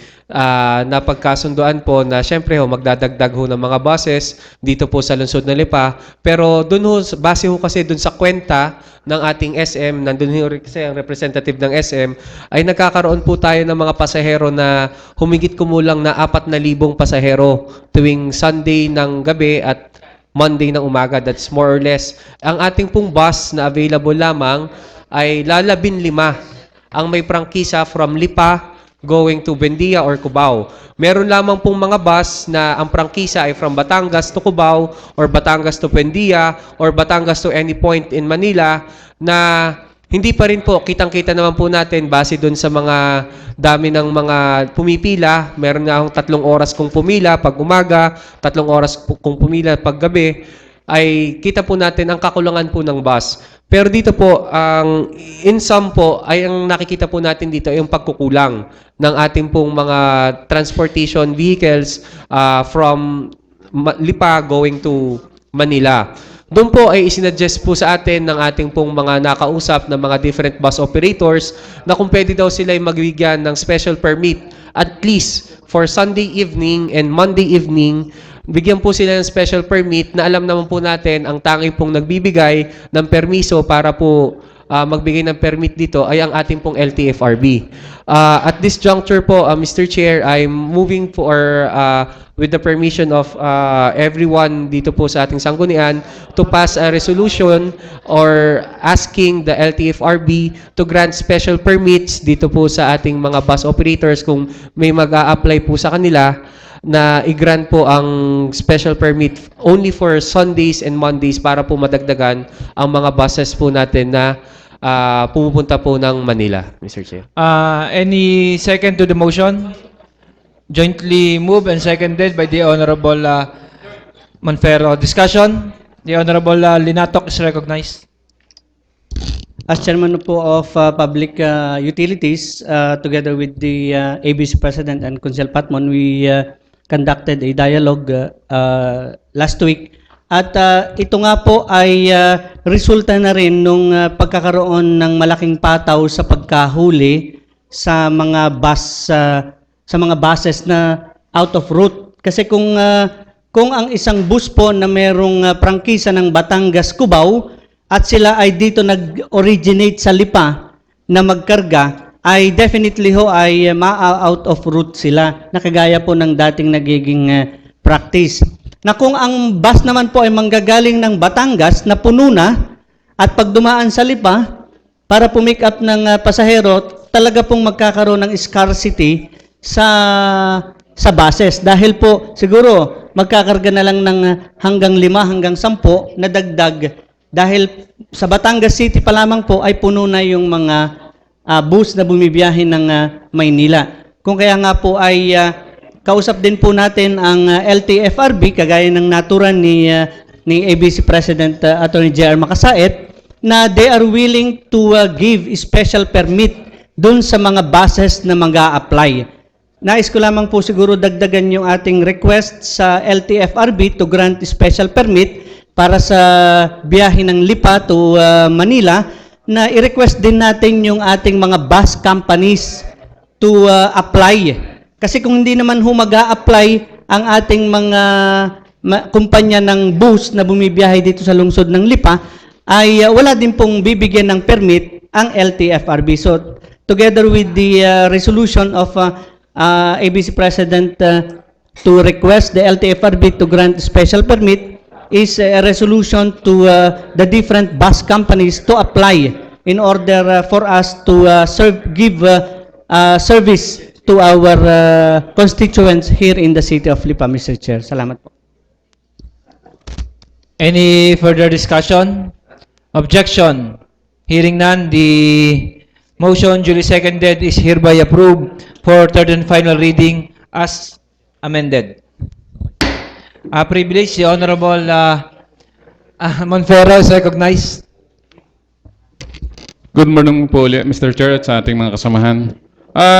napagkasunduan po na syempre magdadagdag ho ng mga buses dito po sa lungsod ng Lipa. Pero doon ho, base ho kasi doon sa kwenta ng ating SM, nandun ho kasi ang representative ng SM, ay nagkakaroon po tayo ng mga pasahero na humigit kumulang na 4,000 pasahero tuwing Sunday ng gabi at Monday ng umaga. That's more or less. Ang ating pong bus na available lamang ay 15 ang may prangkisa from Lipa going to Buendia or Cubao. Meron lamang pong mga bus na ang prangkisa ay from Batangas to Cubao or Batangas to Buendia or Batangas to any point in Manila na hindi pa rin po, kitang-kita naman po natin base doon sa mga dami ng mga pumipila. Meron nga akong 3 oras kung pumila pag umaga, 3 oras kung pumila pag gabi, ay kita po natin ang kakulangan po ng bus. Pero dito po, ang in sum po, ay ang nakikita po natin dito ay yung pagkukulang ng ating pong mga transportation vehicles from Lipa going to Manila. Doon po ay isinuggest po sa atin ng ating pong mga nakausap ng mga different bus operators na kung pwede daw sila ay magbigyan ng special permit at least for Sunday evening and Monday evening, bigyan po sila ng special permit na alam naman po natin ang tanging pong nagbibigay ng permiso para po magbigay ng permit dito ay ang ating pong LTFRB. At this juncture po, Mr. Chair, I'm moving for, with the permission of everyone dito po sa ating sanggunian, to pass a resolution or asking the LTFRB to grant special permits dito po sa ating mga bus operators kung may mag-a-apply po sa kanila na i-grant po ang special permit only for Sundays and Mondays para po madagdagan ang mga buses po natin na pumupunta po ng Manila, Mr. Chair. Any second to the motion? Jointly moved and seconded by the Honorable Monfero. Discussion? The Honorable Linatok is recognized. As Chairman po of Public Utilities, together with the ABC President and Council Patmon, we conducted a dialogue last week. At ito nga po ay resulta na rin nung pagkakaroon ng malaking pataw sa pagkahuli sa mga buses na out of route. Kasi kung ang isang bus po na merong prangkisa ng Batangas Cubao at sila ay dito nag-originate sa Lipa na magkarga, ay definitely ho ay ma-out of route sila, nakagaya po ng dating nagiging practice. Na kung ang bus naman po ay manggagaling ng Batangas na puno na at pag dumaan sa Lipa para pumick up ng pasahero, talaga pong magkakaroon ng scarcity sa buses. Dahil po siguro magkakarga na lang ng hanggang 5 hanggang 10 na dagdag. Dahil sa Batangas City pa lamang po ay puno na yung mga bus na bumibiyahe ng Maynila. Kung kaya nga po ay kausap din po natin ang LTFRB, kagaya ng naturan ni ABC President Attorney J.R. Makasait, na they are willing to give special permit dun sa mga buses na mag-a-apply. Nais ko lamang po siguro dagdagan yung ating request sa LTFRB to grant special permit para sa biyahe ng Lipa to Manila, na i-request din natin yung ating mga bus companies to apply. Kasi kung hindi naman mag-a-apply ang ating mga kumpanya ng bus na bumibiyahe dito sa lungsod ng Lipa, ay wala din pong bibigyan ng permit ang LTFRB. So, together with the resolution of ABC President to request the LTFRB to grant special permit, is a resolution to the different bus companies to apply in order for us to give service to our constituents here in the city of Lipa, Mr. Chair. Salamat po. Any further discussion? Objection? Hearing none, the motion duly seconded is hereby approved for third and final reading as amended. Privilege, the Honorable Monfero is recognized. Good morning po ulit, Mr. Chair, at sa ating mga kasamahan.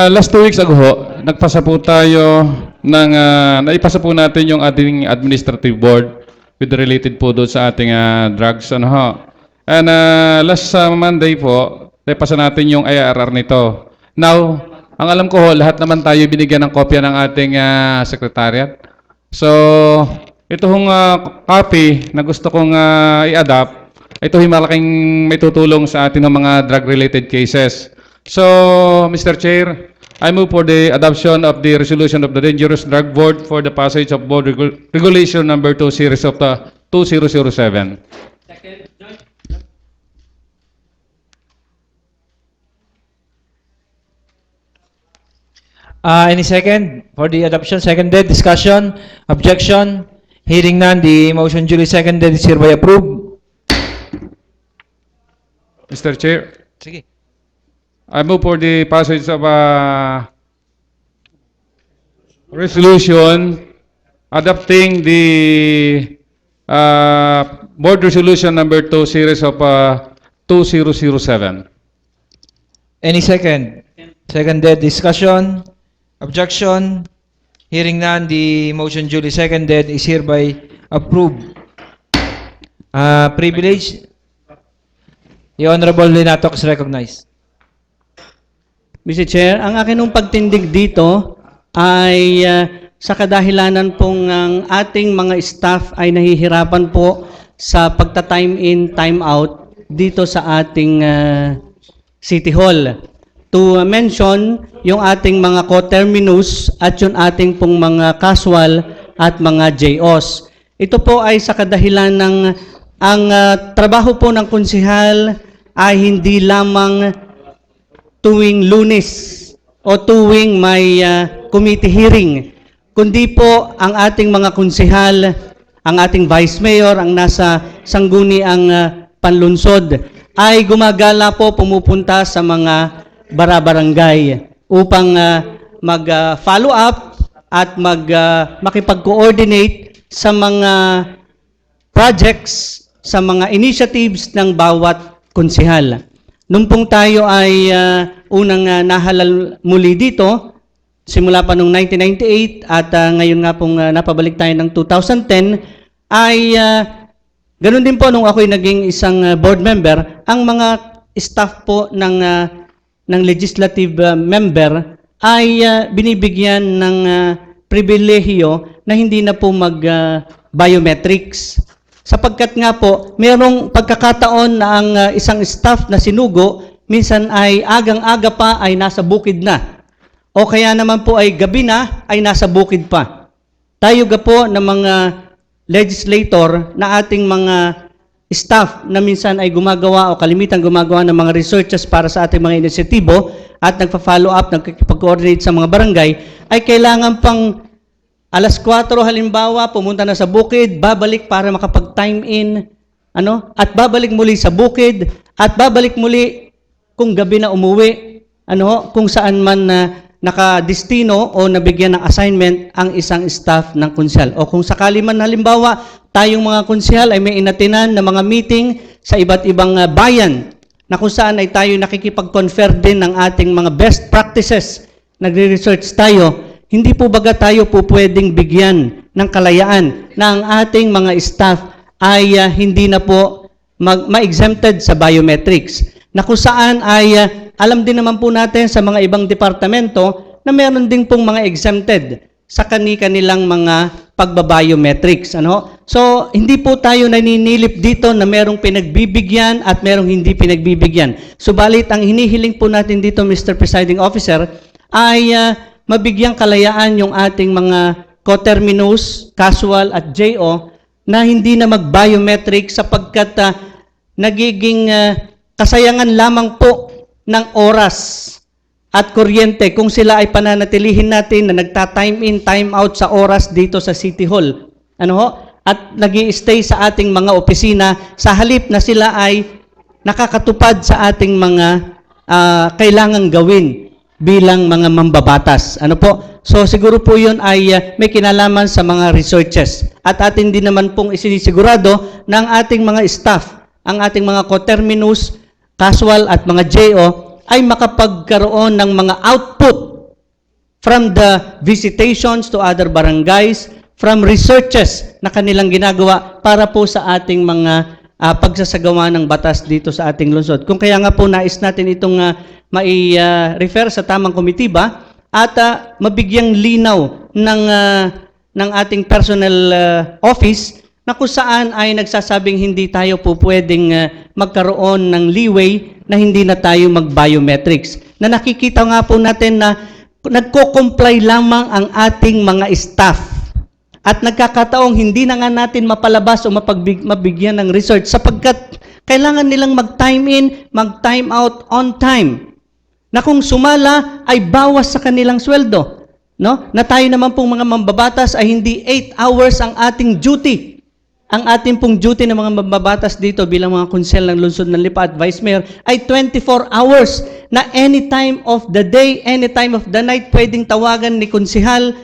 Last 2 weeks ago, nagpasa po tayo naipasa po natin yung ating administrative board with related po doon sa ating drugs. Ano ho? And last Monday po, naipasa natin yung IRR nito. Now, ang alam ko ho, lahat naman tayo binigyan ng kopya ng ating secretariat. So, ito hong copy na gusto kong i-adapt, ito yung malaking may tutulong sa ating mga drug-related cases. So, Mr. Chair, I move for the adoption of the resolution of the Dangerous Drug Board for the passage of Board Regulation number 2 series of the 2007. Any second for the adoption? Seconded. Discussion? Objection? Hearing none, the motion duly seconded is hereby approved. Mr. Chair, Sige. I move for the passage of a resolution adopting the Board Resolution number 2 series of 2007. Any second? Seconded. Discussion? Objection? Hearing none, the motion duly seconded is hereby approved. Privilege? The Honorable Linatok is recognized. Mr. Chair, ang akin nung pagtindig dito ay sa kadahilanan pong ang ating mga staff ay nahihirapan po sa pagta-time in, time out dito sa ating City Hall. To mention, yung ating mga coterminus at yung ating pong mga casual at mga JOs. Ito po ay sa kadahilan ng ang trabaho po ng konsehal ay hindi lamang tuwing Lunes o tuwing may committee hearing, kundi po ang ating mga konsehal, ang ating vice mayor, ang nasa sangguniang panlunsod, ay gumagala po, pumupunta sa mga barabarangay upang mag-follow up at makipag-coordinate sa mga projects, sa mga initiatives ng bawat konsehal. Nung pong tayo ay unang nahalal muli dito, simula pa noong 1998 at ngayon nga pong napabalik tayo ng 2010, ay ganun din po nung ako'y naging isang board member, ang mga staff po ng legislative member ay binibigyan ng pribilehiyo na hindi na po mag-biometrics. Sapagkat nga po, mayroong pagkakataon na ang isang staff na sinugo, minsan ay agang-aga pa ay nasa bukid na. O kaya naman po ay gabi na ay nasa bukid pa. Tayo ga po ng mga legislator na ating mga staff na minsan ay gumagawa o kalimitan gumagawa ng mga researches para sa ating mga inisyatibo at nagpa-follow up, nagkikipag-coordinate sa mga barangay, ay kailangan pang alas 4 halimbawa, pumunta na sa bukid, babalik para makapag-time in, at babalik muli sa bukid, at babalik muli kung gabi na umuwi, kung saan man nakadestino o nabigyan ng assignment ang isang staff ng konsehal. O kung sakali man halimbawa, tayong mga konsehal ay may inatinan na mga meeting sa iba't ibang bayan na kung saan ay tayo nakikipag-confer din ng ating mga best practices, nagre-research tayo, hindi po baga tayo po pwedeng bigyan ng kalayaan na ang ating mga staff ay hindi na po ma-exempted sa biometrics. Na kung saan ay alam din naman po natin sa mga ibang departamento na meron din pong mga exempted sa kanilang mga pagbabiometrics. So, hindi po tayo naninilip dito na merong pinagbibigyan at merong hindi pinagbibigyan. Subalit, ang hinihiling po natin dito, Mr. Presiding Officer, ay mabigyang kalayaan yung ating mga coterminus, casual at JO na hindi na mag-biometric sapagkat nagiging kasayangan lamang po ng oras at kuryente kung sila ay pananatilihin natin na nagta-time in, time out sa oras dito sa City Hall. At nag-i-stay sa ating mga opisina sa halip na sila ay nakakatupad sa ating mga kailangang gawin bilang mga mambabatas. So siguro po yun ay may kinalaman sa mga researches. At atin din naman pong isinisigurado na ang ating mga staff, ang ating mga coterminus, casual at mga JO ay makapagkaroon ng mga output from the visitations to other barangays, from researches na kanilang ginagawa para po sa ating mga pagsasagawa ng batas dito sa ating lungsod. Kung kaya nga po nais natin itong mai-refer sa tamang komitiba at mabigyang linaw ng ating personnel office na kung saan ay nagsasabing hindi tayo po pwedeng magkaroon ng leeway na hindi na tayo mag-biometrics. Na nakikita nga po natin na nagko-comply lamang ang ating mga staff. At nagkakataong hindi na nga natin mapalabas o mabigyan ng research sapagkat kailangan nilang mag-time in, mag-time out on time. Na kung sumala ay bawas sa kanilang sweldo. No? Na tayo naman pong mga mambabatas ay hindi 8 hours ang ating duty. Ang ating pong duty ng mga mambabatas dito bilang mga konsel ng lungsod ng Lipa at Vice Mayor ay 24 hours na any time of the day, any time of the night, pwedeng tawagan ni konsehal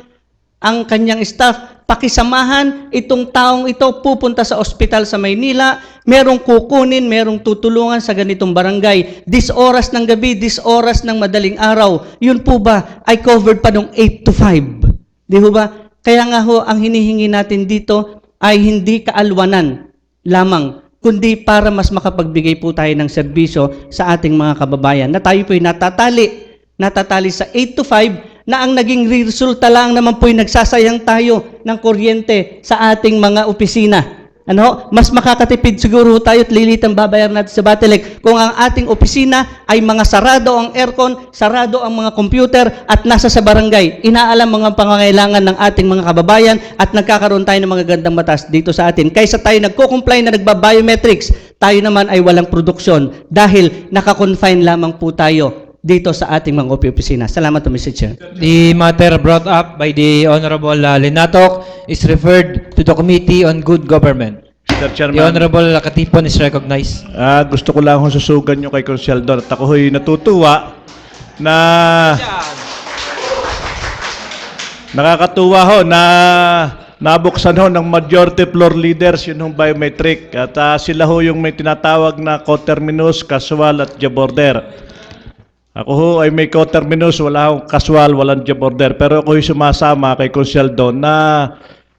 ang kanyang staff, pakisamahan itong taong ito pupunta sa ospital sa Maynila, merong kukunin, merong tutulungan sa ganitong barangay. This oras ng gabi, this oras ng madaling araw, yun po ba ay covered pa nung 8 to 5? Di ho ba? Kaya nga ho, ang hinihingi natin dito ay hindi kaalwanan lamang, kundi para mas makapagbigay po tayo ng serbisyo sa ating mga kababayan. Na tayo po'y natatali sa 8 to 5, na ang naging resulta lang naman po'y nagsasayang tayo ng kuryente sa ating mga opisina. Ano? Mas makakatipid siguro tayo at lilit ang babayaran natin sa Batelec kung ang ating opisina ay mga sarado ang aircon, sarado ang mga computer at nasa sa barangay. Inaalam mga pangangailangan ng ating mga kababayan at nagkakaroon tayo ng mga gandang batas dito sa atin. Kaysa tayo nagko-comply na nagbabiometrics, tayo naman ay walang produksyon dahil nakakonfine lamang po tayo dito sa ating mga opisina. Salamat to Mr. Chair. The matter brought up by the Honorable Linatok is referred to the Committee on Good Government. Mr. Chairman. The Honorable Katipon is recognized. Gusto ko lang susugan nyo kay Consiel Don. At ako ho'y natutuwa na nakakatuwa ho na nabuksan ho ng majority floor leaders yun hong biometric. At sila ho yung may tinatawag na coterminous, casual at job order. Ako ho ay may coterminous, wala akong casual, walang job order. Pero ako ho'y sumasama kay Consiel Don na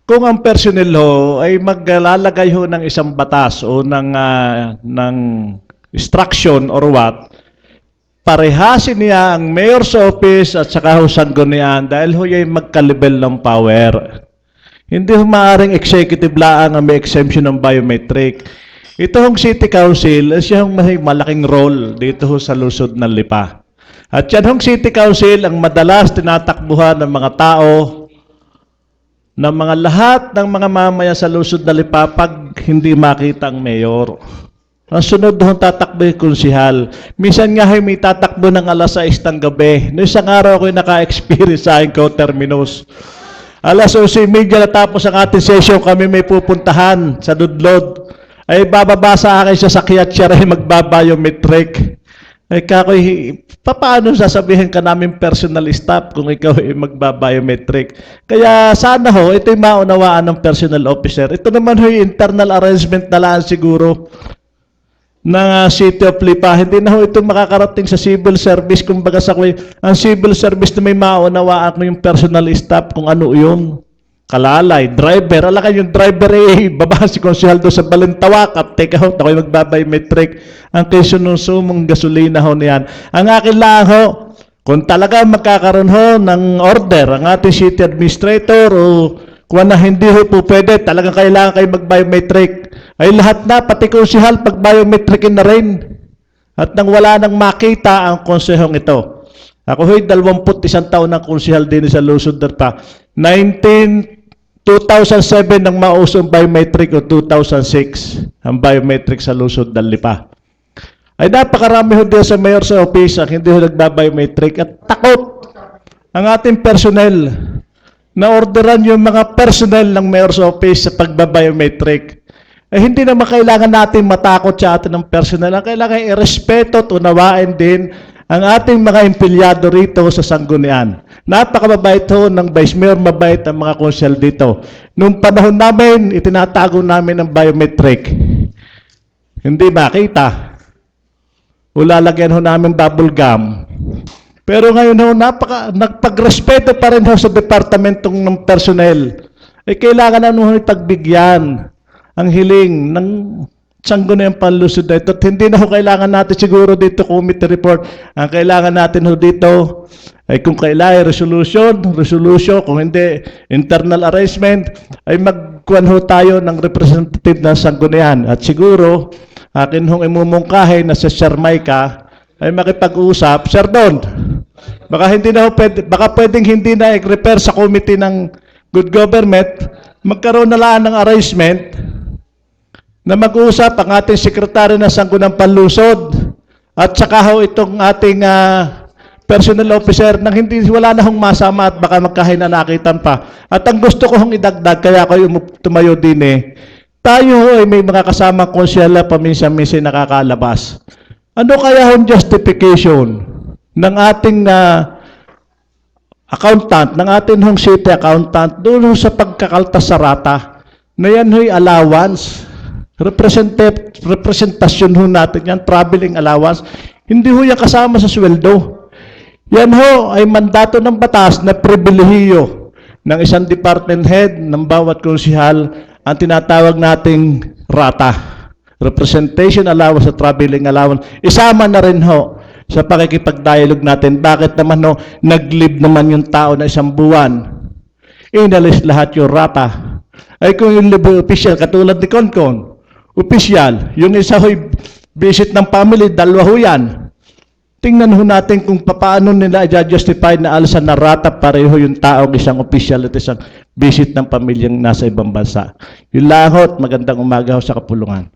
kung ang personnel ho ay maglalagay ho ng isang batas o ng instruction or what, parehasin niya ang mayor's office at saka ho sanggunian dahil ho ay magkalibel ng power. Hindi ho maaaring executive laang ang may exemption ng biometric. Ito hong City Council, siya hong may malaking role dito ho sa lungsod ng Lipa. At yan hong City Council ang madalas tinatakbuhan ng mga tao, ng mga lahat ng mga mamaya sa lungsod ng Lipa pag hindi makita ang mayor. Ang sunod hong tatakbo yung konsihal. Minsan nga may tatakbo ng alas 6 ng gabi. No, isang araw ako'y naka-experience sa aking coterminous. Alas 11:30 na tapos ang ating session, kami may pupuntahan sa Dudlod. Ay bababa sa akin sa sakyat siya rin magbabiometric. Ay kakoy, paano sasabihin ka namin personal staff kung ikaw ay magbabiometric? Kaya sana ho, ito'y maunawaan ng personal officer. Ito naman ho yung internal arrangement na lang siguro ng City of Lipa. Hindi na ho ito makakarating sa civil service. Kumbaga sa ang civil service na may maunawaan mo yung personal staff kung ano yung kalalay, driver. Alam ka yung driver baba si Konsehal doon sa Balintawak at teka ho, ako'y magbabiometric. Ang kinsusumong gasolina ho niyan. Ang akin lang ho, kung talaga magkakaroon ho ng order ang ating city administrator o kung na hindi ho po pwede, talagang kailangan kayo magbiometric. Ay lahat na, pati Konsehal, pag-biometricin na rin. At nang wala nang makita ang konsehong ito. Ako ho'y 21 taon ng konsehal din sa Luzon pa. 2007 nang mausong biometric o 2006 ang biometric sa Luzon ng Lipa. Ay napakarami ho din sa mayor sa office ang hindi ho nagbabiometric at takot ang ating personnel na orderan yung mga personnel ng mayor's office sa pagbabiometric. Eh hindi naman kailangan natin matakot sa atin ng personnel. Ang kailangan irespeto at unawain din ang ating mga empleyado rito sa Sanggunian. Napakababait ho ng Vice Mayor, mabait ang mga konsel dito. Nung panahon namin, itinatago namin ang biometric. Hindi makita. Ulalagyan ho namin bubble gum. Pero ngayon ho, nagpagrespeto pa rin ho sa departamentong ng personnel. Kailangan na ho ipagbigyan ang hiling ng Sangguniang Panlusod na ito. At hindi na ho kailangan natin siguro dito committee report. Ang kailangan natin ho dito ay kung kailangan resolution, kung hindi internal arrangement, ay magkuhan ho tayo ng representative ng Sanggunian. At siguro, akin hong imumungkahin na sa Sir Micah ay makipag-usap. Sir Don, baka pwedeng hindi na i-repair sa committee ng good government, magkaroon na lang ng arrangement na mag-uusap ang ating sekretary ng Sangguniang Panlusod at saka ho itong ating personnel officer nang wala na hong masama at baka magkahinanakitan pa. At ang gusto ko hong idagdag, kaya ako tumayo din tayo ho ay may mga kasama konsyela paminsan-minsan nakakalabas. Ano kaya hong justification ng ating accountant, ng ating hong city accountant doon sa pagkakaltas sa rata na yan ho'y allowance? Representasyon ho natin yan, traveling allowance, hindi ho yan kasama sa sweldo. Yan ho ay mandato ng batas na pribilehiyo ng isang department head ng bawat konsihal ang tinatawag nating rata. Representation allowance at traveling allowance. Isama na rin ho sa pakikipag-dialogue natin. Bakit naman ho, nag-leave naman yung tao na isang buwan, inalis lahat yung rata. Ay kung yung leave official, katulad ni Konkon, official, yung isa ho'y visit ng family, dalawa ho yan. Tingnan ho natin kung paano nila i-justify na alasan na rata pareho yung taong isang official at isang visit ng pamilyang nasa ibang bansa. Yun lang ho, at magandang umaga ho sa kapulungan.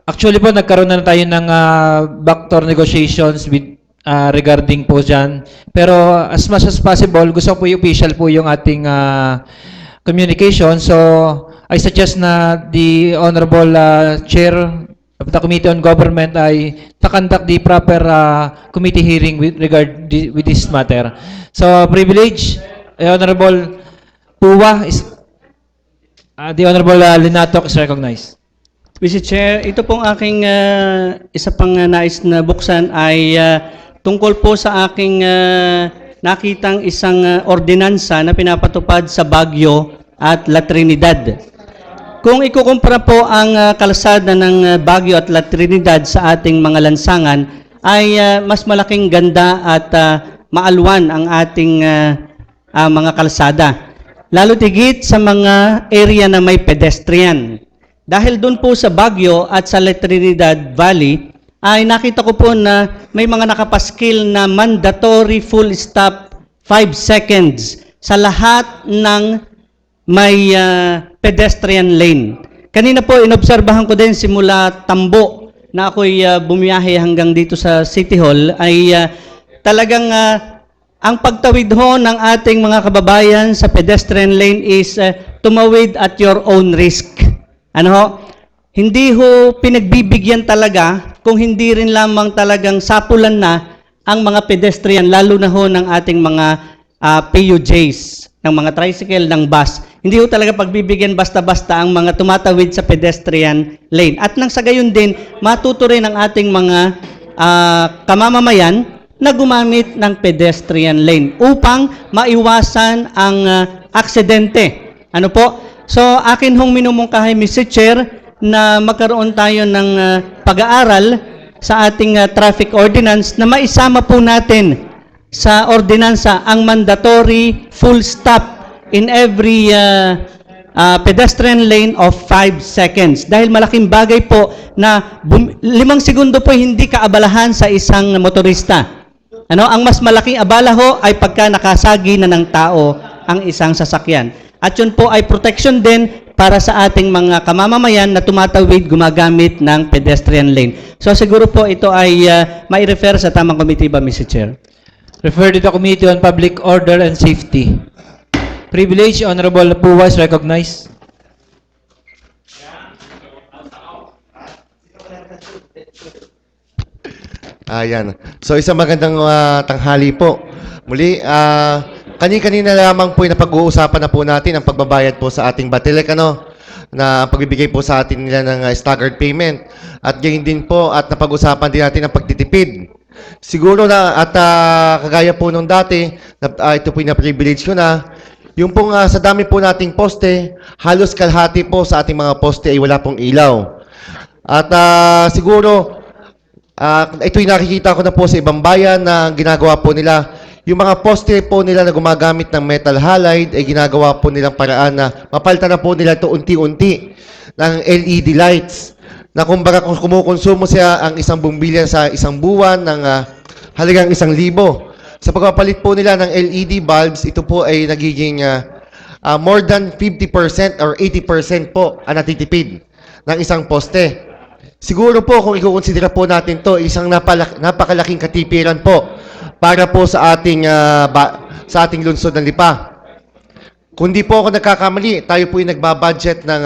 Actually po, nagkaroon na tayo ng backdoor negotiations with regarding po dyan. Pero as much as possible, gusto ko po yung official po yung ating communication. So, I suggest na the Honorable Chair of the Committee on Government ay to conduct the proper committee hearing with this matter. So, privilege, Honorable Puwa, the Honorable Linatok is recognized. Mr. Chair, ito pong aking isa pang nais na buksan ay tungkol po sa aking nakitang isang ordinansa na pinapatupad sa Baguio at La Trinidad. Kung ikukumpara po ang kalsada ng Baguio at La Trinidad sa ating mga lansangan, ay mas malaking ganda at maalwan ang ating mga kalsada. Lalo tigit sa mga area na may pedestrian. Dahil doon po sa Baguio at sa La Trinidad Valley, ay nakita ko po na may mga nakapaskil na mandatory full stop 5 seconds sa lahat ng may pedestrian lane. Kanina po, inobserbahan ko din simula Tambo na ako'y bumiyahe hanggang dito sa City Hall ay talagang ang pagtawid ho ng ating mga kababayan sa pedestrian lane is tumawid at your own risk. Ano ho? Hindi ho pinagbibigyan talaga kung hindi rin lamang talagang sapulan na ang mga pedestrian, lalo na ho ng ating mga PUJs, ng mga tricycle, ng bus. Hindi ho talaga pagbibigyan basta-basta ang mga tumatawid sa pedestrian lane. At nang sa gayon din, matuto rin ang ating mga kamamamayan na gumamit ng pedestrian lane upang maiwasan ang aksidente. Ano po? So, akin hong minumungkahay, Mr. Chair, na magkaroon tayo ng pag-aaral sa ating traffic ordinance na maisama po natin sa ordinansa ang mandatory full stop in every pedestrian lane of 5 seconds. Dahil malaking bagay po na 5 segundo po hindi kaabalahan sa isang motorista. Ano, ang mas malaking abala ho ay pagka nakasagi na ng tao ang isang sasakyan. At yun po ay protection din para sa ating mga kamamamayan na tumatawid gumagamit ng pedestrian lane. So siguro po ito ay mai-refer sa tamang committee ba, Mr. Chair? Refer to the Committee on Public Order and Safety. Privilege, Honorable Puwa is recognized. Ayan. So isang magandang tanghali po. Muli, kanina lamang po napag-uusapan na po natin ang pagbabayad po sa ating Batilek, na pagbibigay po sa atin nila ng staggered payment. At gayon din po, at napag-usapan din natin ang pagtitipid Siguro na at kagaya po nung dati, ito po yung na-privilege ko na, yung pong sa dami po nating poste, halos kalahati po sa ating mga poste ay wala pong ilaw. At siguro, ito'y nakikita ko na po sa ibang bayan na ginagawa po nila. Yung mga poste po nila na gumagamit ng metal halide ay ginagawa po nilang paraan na mapalitan na po nila ito unti-unti ng LED lights na kumbaga kung kumukonsumo siya ang isang bumbilya sa isang buwan ng halagang 1,000. Sa pagpapalit po nila ng LED bulbs, ito po ay nagiging more than 50% or 80% po ang natitipid ng isang poste. Siguro po kung ikukonsidera po natin to isang napakalaking katipiran po para po sa ating lungsod ng Lipa. Kung di po ako nagkakamali, tayo po yung nagbabudget ng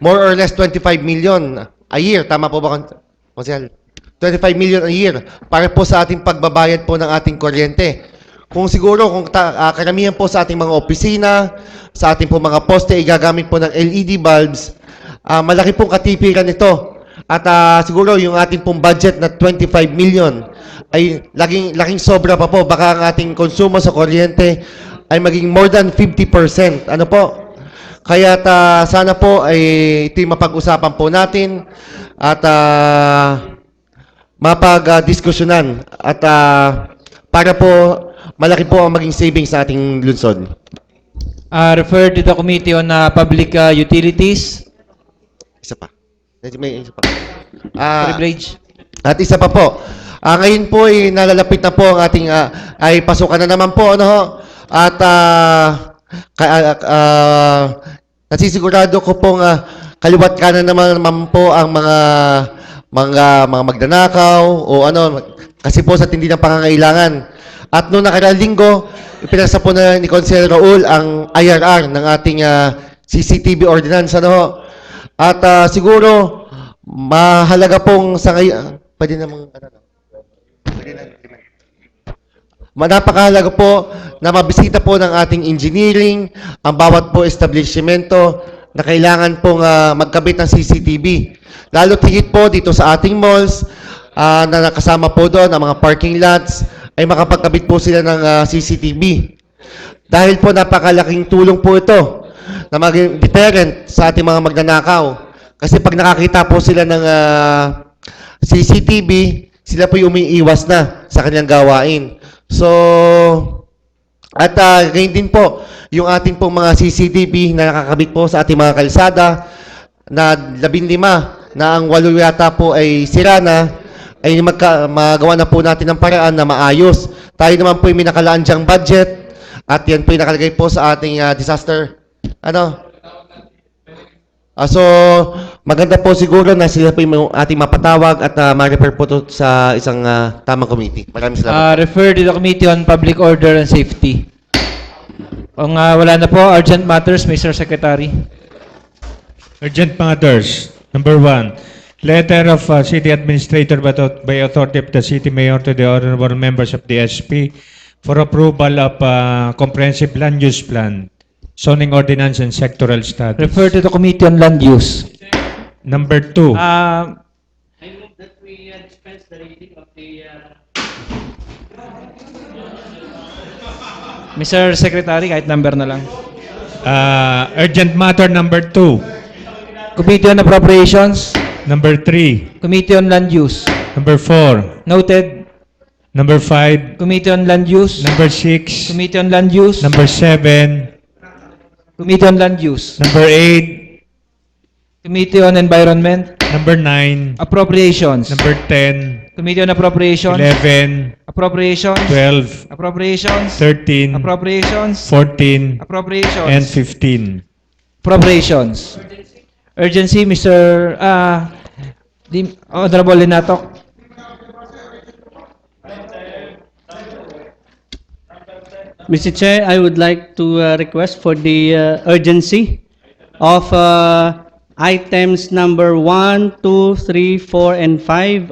more or less 25 million a year. Tama po ba, Konsehal? 25 million a year para po sa ating pagbabayad po ng ating kuryente. Kung siguro, kung karamihan po sa ating mga opisina, sa ating po mga poste, igagamit po ng LED bulbs, malaki pong katipiran ito. At siguro yung ating pong budget na 25 million ay laking sobra pa po. Baka ang ating konsumo sa kuryente ay maging more than 50%. Ano po? Kaya sana po ay ito'y mapag-usapan po natin at mapag-diskusyonan at para po malaki po ang maging savings sa ating lungsod. Refer to the Committee on Public Utilities. Isa pa. May isa pa. Privilege. At isa pa po. Ngayon po ay nalalapit na po ang ating ay pasukan na naman po ano ho. At nasisigurado ko pong kaliwat kanan naman po ang mga magdanakaw o ano kasi po sa tindi ng pangangailangan. At noong nakaraang linggo, ipinasa po na ni Consel Raul ang IRR ng ating CCTV ordinance ano ho. At siguro mahalaga pong sa ngayon pwede namang napakahalaga po na mabisita po ng ating engineering ang bawat po establishmento na kailangan pong magkabit ng CCTV. Lalo tigit po dito sa ating malls na nakasama po doon ang mga parking lots ay makapagkabit po sila ng CCTV. Dahil po napakalaking tulong po ito na maging deterrent sa ating mga magnanakaw. Kasi pag nakakita po sila ng CCTV, sila po yung umiiwas na sa kanilang gawain. So, at ngayon din po, yung ating pong mga CCTV na nakakabit po sa ating mga kalsada na 15 na ang 8 yata po ay sira na, ay magawa na po natin ng paraan na maayos. Tayo naman po yung minakalaan dyang budget at yan po yung nakalagay po sa ating disaster. So, maganda po siguro na sila po yung ating mapatawag at ma-refer po to sa isang tamang committee. Maraming salamat. Refer to the Committee on Public Order and Safety. Kung wala na po, urgent matters, Mr. Secretary. Urgent matters. Number 1, letter of City Administrator by authority of the City Mayor to the honorable members of the SP for approval of comprehensive land use plan, zoning ordinance, and sectoral studies. Refer to the Committee on Land Use. Number 2, I move that we dispense the reading of the Mr. Secretary, kahit number na lang. urgent matter number 2, Committee on Appropriations. number 3, Committee on Land Use. number 4, Noted. number 5, Committee on Land Use. number 6, Committee on Land Use. number 7, Committee on Land Use. number 8, Committee on Environment. number 9, Appropriations. number 10, Committee on Appropriations. 11, Appropriations. 12, Appropriations. 13, Appropriations. 14, Appropriations. and 15. Appropriations. Urgency, Mr. Honorable Linatok. Mr. Chair, I would like to request for the urgency of items number 1, 2, 3, 4, and 5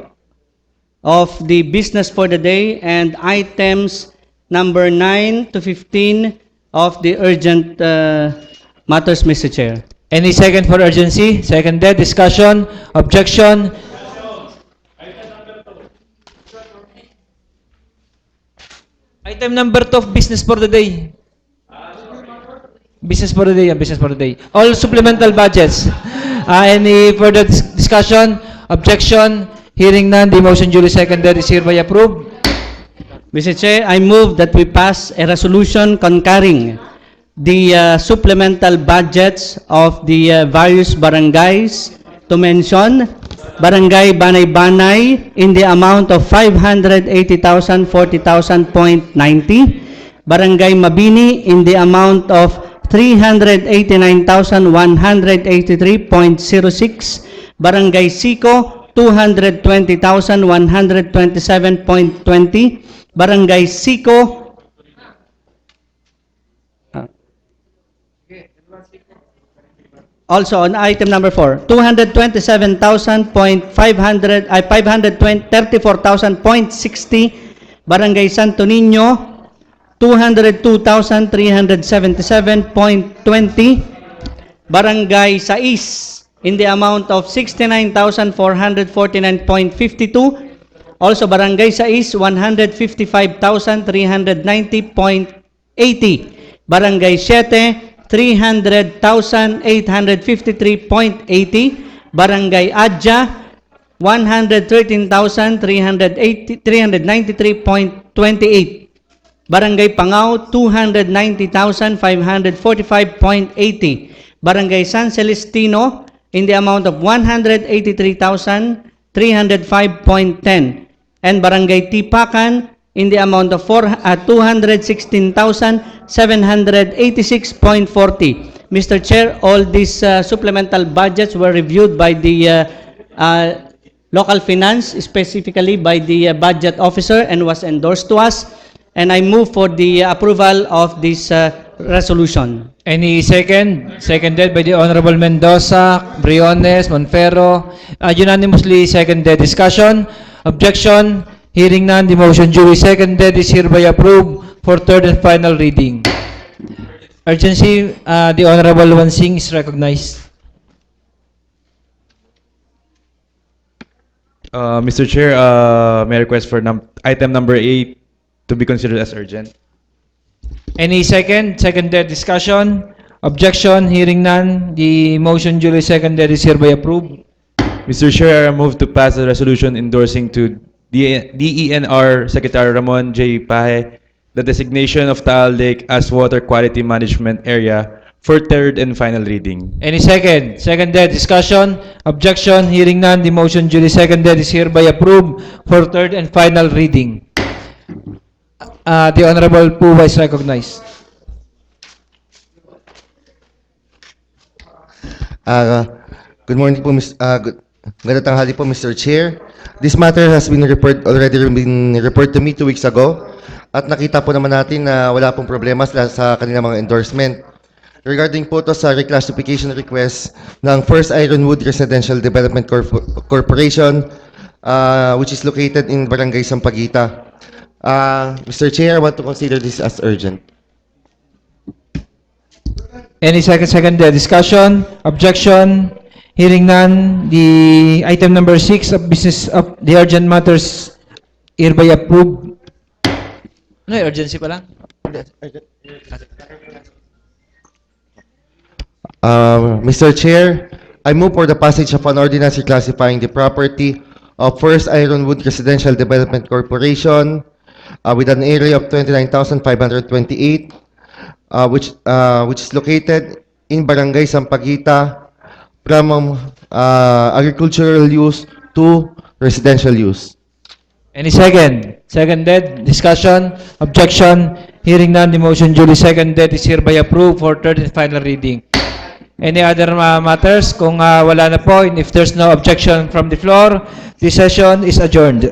of the business for the day and items number 9 to 15 of the urgent matters, Mr. Chair. Any second for urgency? Seconded. Discussion? Objection? Item number 2 of business for the day. Business for the day, business for the day. All supplemental budgets. Any further discussion? Objection? Hearing none, the motion duly seconded is hereby approved. Mr. Chair, I move that we pass a resolution concurring the supplemental budgets of the various barangays to mention Barangay Banay-Banay in the amount of 580,000, 40,000.90, Barangay Mabini in the amount of 389,183.06, Barangay Sico 220,127.20, Barangay Sico also on item number 4, 534,000.60, Barangay Santo Niño, 202,377.20, Barangay Sais in the amount of 69,449.52, also Barangay Sais, 155,390.80, Barangay Siete, 300,853.80, Barangay Adja, 113,393.28, Barangay Pangao, 290,545.80, Barangay San Celestino in the amount of 183,305.10, and Barangay Tipacan in the amount of 216,786.40. Mr. Chair, all these supplemental budgets were reviewed by the local finance, specifically by the budget officer, and was endorsed to us. And I move for the approval of this resolution. Any second? Seconded by the Honorable Mendoza, Briones, Monfero. Unanimously seconded. Discussion? Objection? Hearing none, the motion duly seconded is hereby approved for third and final reading. Urgency, the Honorable Wansing is recognized. Mr. Chair, may I request for item number 8 to be considered as urgent. Any second? Seconded. Discussion? Objection? Hearing none, the motion duly seconded is hereby approved. Mr. Chair, I move to pass a resolution endorsing to DENR Secretary Ramon J. Pahe the designation of Taal Lake as Water Quality Management Area for third and final reading. Any second? Seconded. Discussion? Objection? Hearing none, the motion duly seconded is hereby approved for third and final reading. The Honorable Puwa is recognized. Good morning po, Magandang tanghali po, Mr. Chair. This matter has been already been reported to me 2 weeks ago. At nakita po naman natin na wala pong problema sa kanilang mga endorsement. Regarding po to sa reclassification request ng First Ironwood Residential Development Corporation, which is located in Barangay Sampaguita. Mr. Chair, I want to consider this as urgent. Any second discussion? Objection? Hearing none, the item number 6 of business of the urgent matters hereby approved. Ano, urgency pa lang? Mr. Chair, I move for the passage of an ordinance reclassifying the property of First Ironwood Residential Development Corporation with an area of 29,528, which is located in Barangay Sampaguita, from agricultural use to residential use. Any second? Seconded. Discussion? Objection? Hearing none, the motion duly seconded is hereby approved for third and final reading. Any other matters? Kung wala na po, and if there's no objection from the floor, this session is adjourned.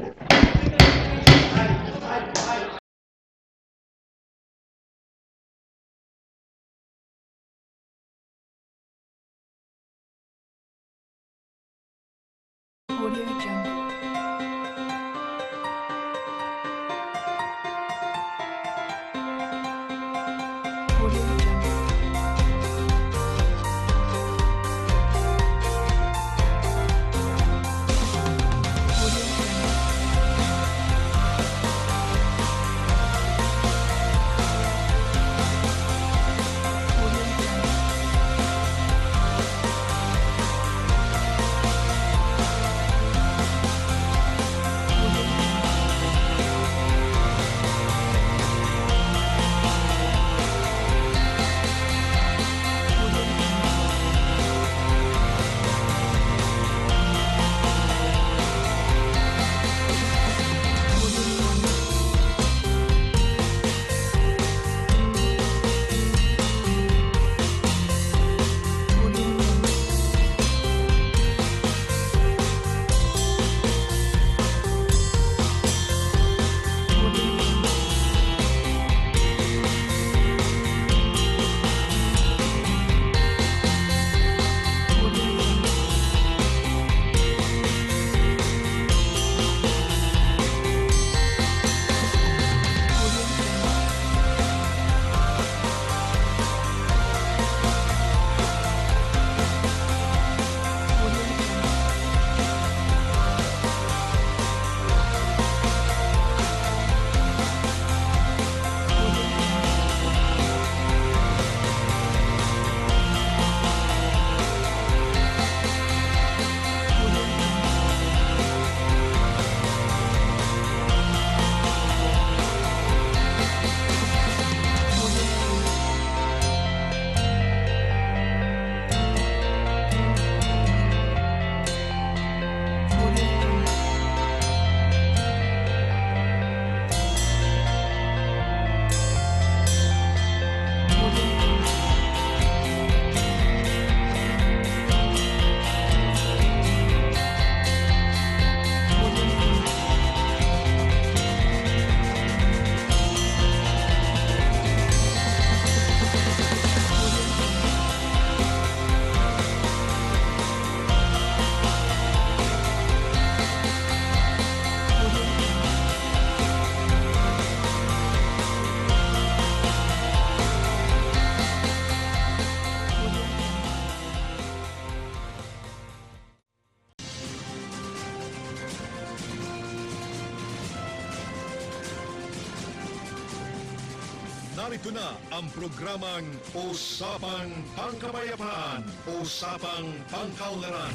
Narito na ang programang Usapang Pangkapayapaan, Usapang Pangkaunlaran.